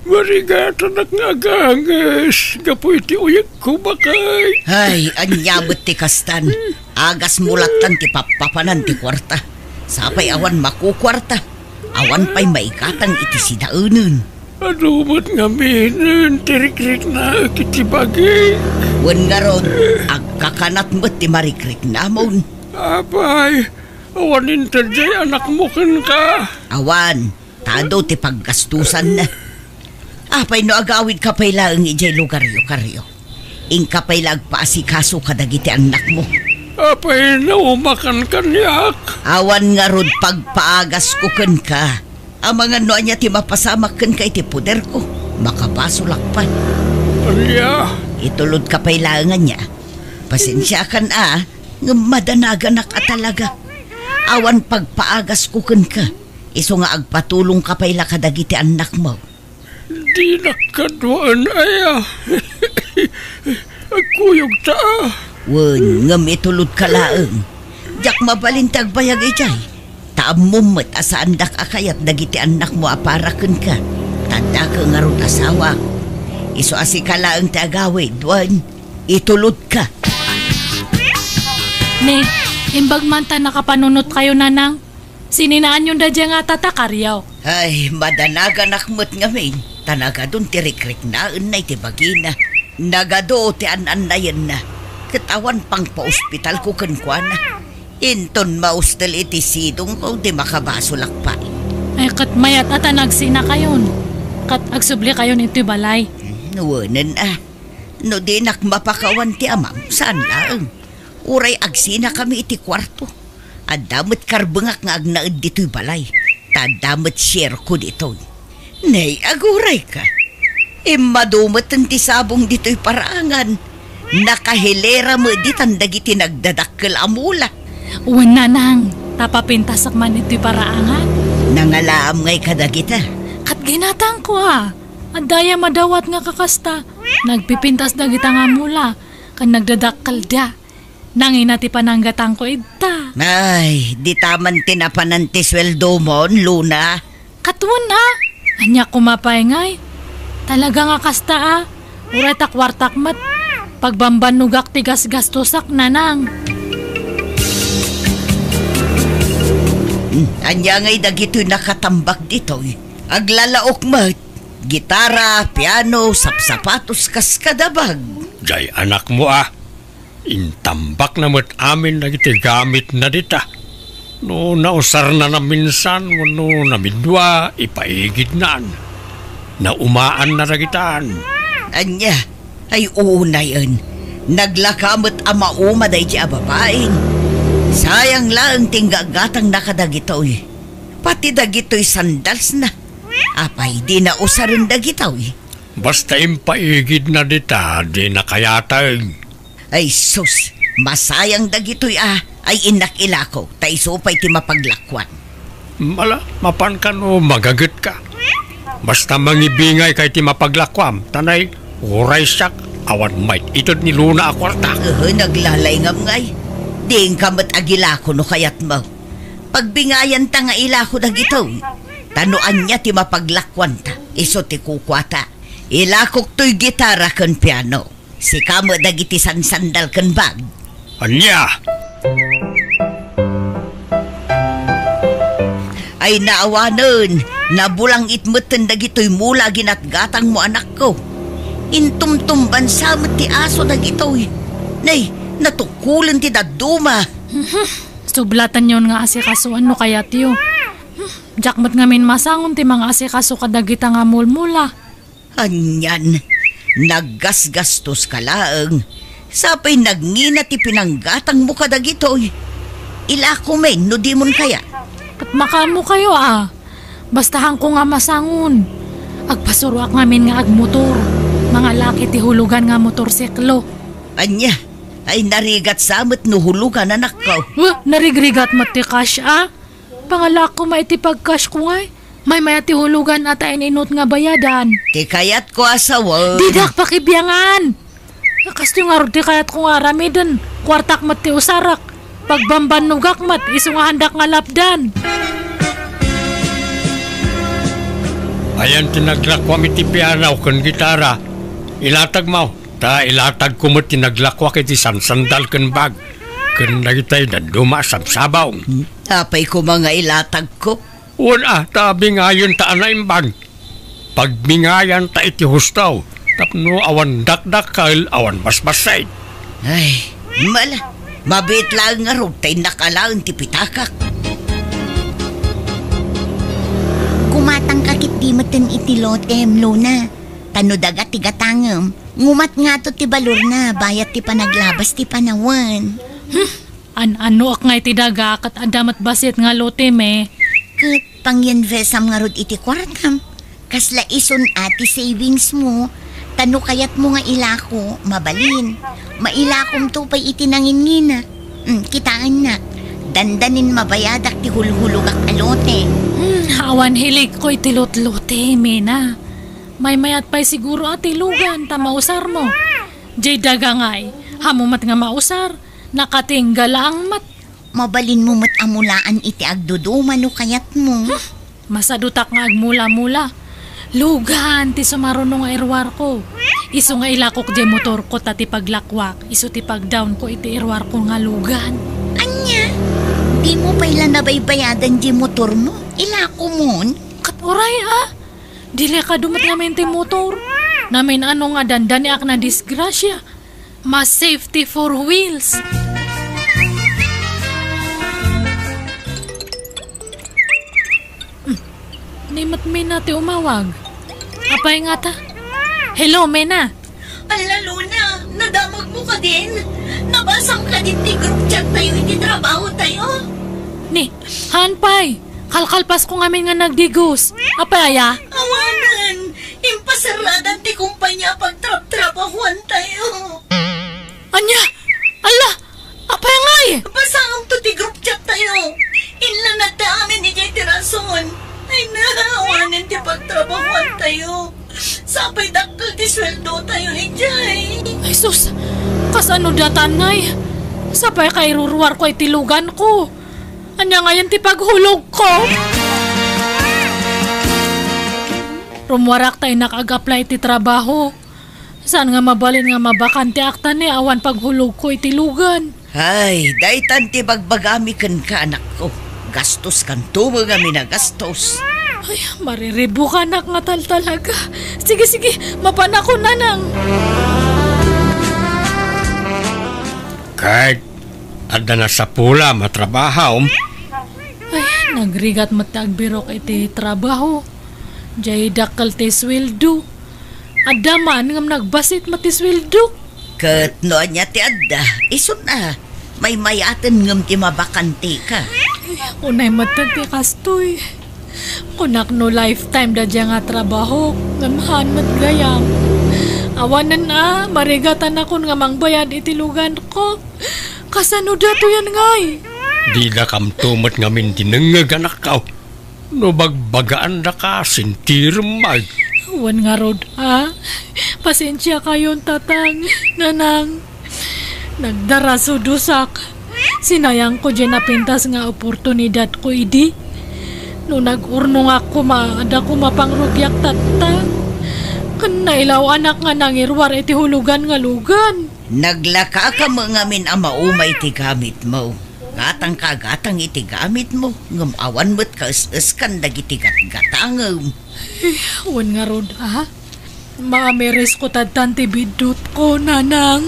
Marigatan at nga agangas. Gapoy ti uyag ko bakay. Ay, anyabot ti kastan. Agas mulatan ti papapanan ti kwarta. Sapay awan makukwarta. Awan pa'y maikatang iti sidaunan. Adumot nga minan, tirik-rik na kiti bagay. Wan nga ron, agkakanat mo't ti marikrik namon. Abay, awanin tadyay anak mo kan ka. Awan, tado ti paggastusan na. Apay no agawid ka pa'y laang ijay lugaryo-karyo. Ingka pa'y lagpaasikaso kadagiti anak mo. Apay na umakan kanyak. Awan nga rod pagpaagas ko kan ka. Ang mga noa niya ti mapasamak kan ka iti puder ko. Makabasulak pa. Anya? Itulod ka pa'y laangan niya. Pasensya kan nga madanagan ka talaga. Awan pagpaagas ko kan ka. Iso nga agpatulong ka pa'y lakadagiti anak mo. Di nakadwaan aya. Agkuyog ta. Wen, ngam itulod ka laang. Diyak mabalintag bayag ijay. Taamumot asaan dak akayat dagiti anak mo aparaken ka. Tanda ka nga ron asawa. Iso asi ka laang tagawid, wan. Itulod ka. Ne, imbag man ta nakapanunot kayo nanang. Sininaan yung dadya nga tatakaryaw. Ay, madanagan akmot ngamin. Tanaga dun tirik-rik na unay ti bagina. Nagado ti an-anayan na. Katawan pang pa-ospital ko kankwana. Inton maustal iti sidong ko di makabasulak pa. Ay kat mayat at nagsina kayon. Kat agsubli kayon iti balay. Nuwanan No di nakmapakawan ti amam, saan lang? Uray agsina kami iti kwarto. Adamot karbengak nga agnaed dito'y balay. Tadamot share ko dito. Nay, aguray ka. Madumot ti sabong dito'y paraangan. Nakahilera mo di tandagiti nagdadakkel amula. Una nang, tapapintasak man ito'y paraangan. Nangalaam ngay kadagita. Kat ginatang ko Adaya madawat nga kakasta. Nagpipintas dagita nga mula. Kan nagdadakkel da. Nanginati pananggatang ko idta. Ay, di taman tinapanan ti sweldo mon, Luna. Katun Anya kumapay ngay. Talaga nga kasta Uray takwartak mat. Pagbambanugak tigas gastosak nanang. Anya ngay dagito'y nakatambak dito. Aglalaok mat. Gitara, piano, sapsapatos kas kadabag. Jay anak mo Intambak na mo't amin na iti gamit na dita. No nausar na minsan, no namidwa, ipaigid naan. Na umaan na ragitaan. Anya, ay una yun. Naglakamot ang mauma dahi siya babaeng. Sayang lang tinggagatang nakadagitoy. Pati dagitoy sandals na. Apay di na usarin dagitoy. Basta impaigid na dita, di na kayatag. Ay sus, masayang dagitoy ay inakila ko. Taisupay ti mapaglakwan. Mala, mapan ka no, magagat ka. Basta mangibingay kay ti mapaglakwam, tanay, uray siyak, awan might itod ni Luna akwarta. Naglalay ngam ngay. Diing kamat agila ko no kayat mo. Pagbingayan ta nga ila ko dagitoy. Tanuan niya ti mapaglakwan ta. Iso ti kukwata. Ilakok to'y gitara kan piano. Si kamo dagiti sansandal kan bag. Anya! Ay naawanon, nabulang itmutin dagito'y mula ginatgatang mo anak ko. Intumtumban sa ti aso dagito'y. Nay, natukulan ti daduma. Sublatan yon nga asikasuan no kaya tiyo. Jakmat ngamin masangon ti mga asikaso kadagita nga mulmula. Anyan, naggasgastos ka laang. Sapay nagngina ti pinanggatang mo kadagitoy. Ila ko men, no di mon kaya. At makamo kayo Bastahan ko nga masangon. Agpasuruak ngamin nga agmotor. Mga laki ti hulugan nga motorsiklo. Anya, ay narigat samot no hulugan anak ko. Narigrigat mat ti cash Pangalak ko maiti pag-cash ko ngay. May ti hulugan at ay inot nga bayadan. Ti kayat ko asawa. Didak pakibiyangan. Kasto nga ro ti kayat ko nga ramidan. Kwartak mat ti usarak. Pagbamban nugak mat iso nga handak nga lapdan. Ayan tinaglakwam iti pianaw kan gitara. Ilatag mo. Ta ilatag ko mo tinaglakwak iti sansandal kan bag. Kan nagitay na dumasabsabaw. Apay ko mga ilatag ko. Una, ta bingayon ta anaimbag. Pagbingayan ta iti hustaw. Tapno awan dakdakal, awan basbasay. Ay, mala. Mabit lang nga ro, tay nakalaan ti pitakak. Kumatang kakit di maten iti lotem, Luna. Tano dagat ti gatangem. Ngumat nga to ti balur na, bayat ti panaglabas ti panawan. Ano ak nga iti daga kat adamat basit nga lotem Kat pangyanvesam nga rod iti kwartam. Kasla ison ati savings mo. Tano kayat mo nga ilako, mabalin. Mailakom to pa'y iti nangingina. Kitaan na. Dandanin mabayadak ti hulhulugak alote. Awan hilig ko iti lot-lote, Mena. May mayat pa'y siguro ati lugan, tamausar mo. Jay daga nga'y, hamumat nga mausar, nakatinggal ang mat. Mabalin mo mat amulaan iti agduduman o kayat mo. Masadutak nga agmula-mula. Lugan, ti sumaruno nga irwar ko. Iso nga ilakok di motor ko tati paglakwak. Iso ti pagdown ko iti irwar ko nga lugan. Anya, di mo pa'y nabaybayadan di motor mo? Ilako mon? Kat oray dili ka dumot namin ti motor. Namin ano nga dandani ak na disgrasya. Mas safety for wheels. Nimat Mena ti umawag. Apay nga ta? Hello, Mena. Ala, Luna, nadamag mo ka din. Nabasang ka din ti group chat tayo, iti trabaho tayo. Ni, hanpay. Kalkalpas ko ngamin nga nagdigos. Apay Awanan, impasaradan ti kumpanya pagtrap-trabahuan tayo. Anya, ala, apay ngay. Basang to ti group chat tayo. Inlanad ta amin ni Jay Tirason. Ay naawanan ti pagtrabahuan tayo. Sapay dakkel ti sweldo tayo ni Jay. Ay sus, kasano datan ngay? Sapay kay ruruar ko itilugan ko. Anya ngayon ti paghulog ko. Rumwarak tayo nakag-apply ti trabaho. Saan nga mabalin nga mabakante akta ni awan paghulog ko itilugan. Ay, daytan ti bagbagami kan ka anak ko. Gastos kan tumo nga minagastos. Ay, mariribo ka anak nga talaga. Sige, mapanako na nang. Kahit ada na sa pula matrabaho, Ay, nagrigat matagbirok iti trabaho. Jay dakal ti sweldo. Ada man ngam nagbasit mati sweldo. Kat no niya ti adda, isun na. May mayaten ngam ti mabakante ka. Unay matan ti kastoy. Kunak no lifetime da dya nga trabaho. Ngamhan mat gayam. Awanan na, marigatan akon nga mangbayad iti lugan ko. Kasano dato yan ngay? di na kam tumat ngamin dinengag anak kau. No bagbagaan na ka, sintirmay. Wan nga rod, ha? Pasensya kayon, tatang, nanang. Nagdaraso dusak. Sinayang ko dyan napintas nga oportunidad ko, idi. No nag-urnong ako, maada ko mapangrugyak tata. Kanailaw anak nga nangirwar iti hulugan nga lugan. Naglaka ka mga min ang maumay ti gamit mo. Gatang kagatang iti gamit mo. Ngam awan mo't kaus-uskan dagiti gatgatangam. Wan nga rod, ha? Maameres ko tatan ti bidut ko, nanang.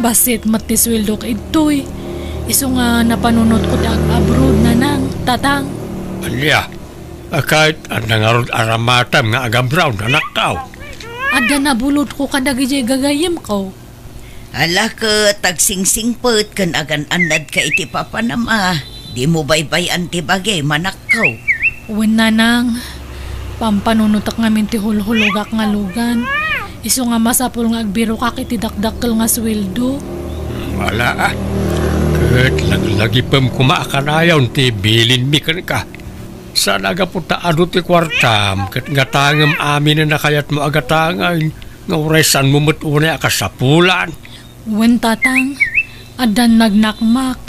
Basit matiswildo ka ito'y. Iso nga napanunot ko ti abroad, nanang, tatang. Alya, kahit ang nangarod aramatam nga agabraw na nakaw. Ada nabulod ko kadagijay gagayam ko. Ala ka, tagsingsingpot kan agan anad ka iti papanama. Di mo baybay ti bagay manakaw. Wen nanang, pampanunutak ngamin ti hulhulugak nga lugan. Iso nga masapul nga agbiro kak iti dakdakkel nga sweldo. Wala ah. Kahit lagi pam kumaakanayaw ti bilin mi ka. Saan aga po taado ti kwartam kat nga tangam amin na nakayat mo agatangan nga uresan mo matuna akasapulan. Wen tatang, adan nagnakmak.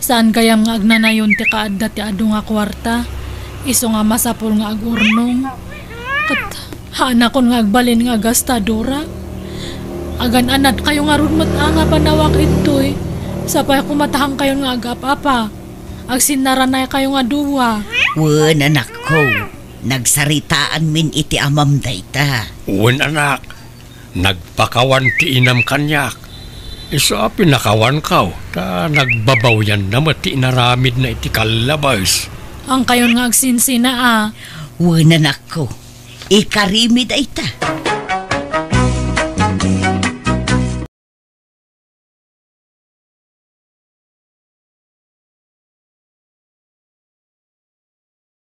Saan kayam nga agnanayon ti kaadda ti adu nga kwarta? Iso nga masapul nga agurnong. Kat hana kon nga agbalin nga gastadora. Agan anad kayo nga rudmat nga panawak ito'y. Sapay kumatahang kayo nga agapapa. Agsinnaranay kayo nga duwa. Wen anak ko, nagsaritaan min iti amam dayta. Wen anak, nagpakawan ti inam kanyak. Iso pinakawan kaw, ta nagbabaw yan na mati naramid na iti kalabas. Ang kayon nga agsinsina Wen anak ko, ikarimid dayta.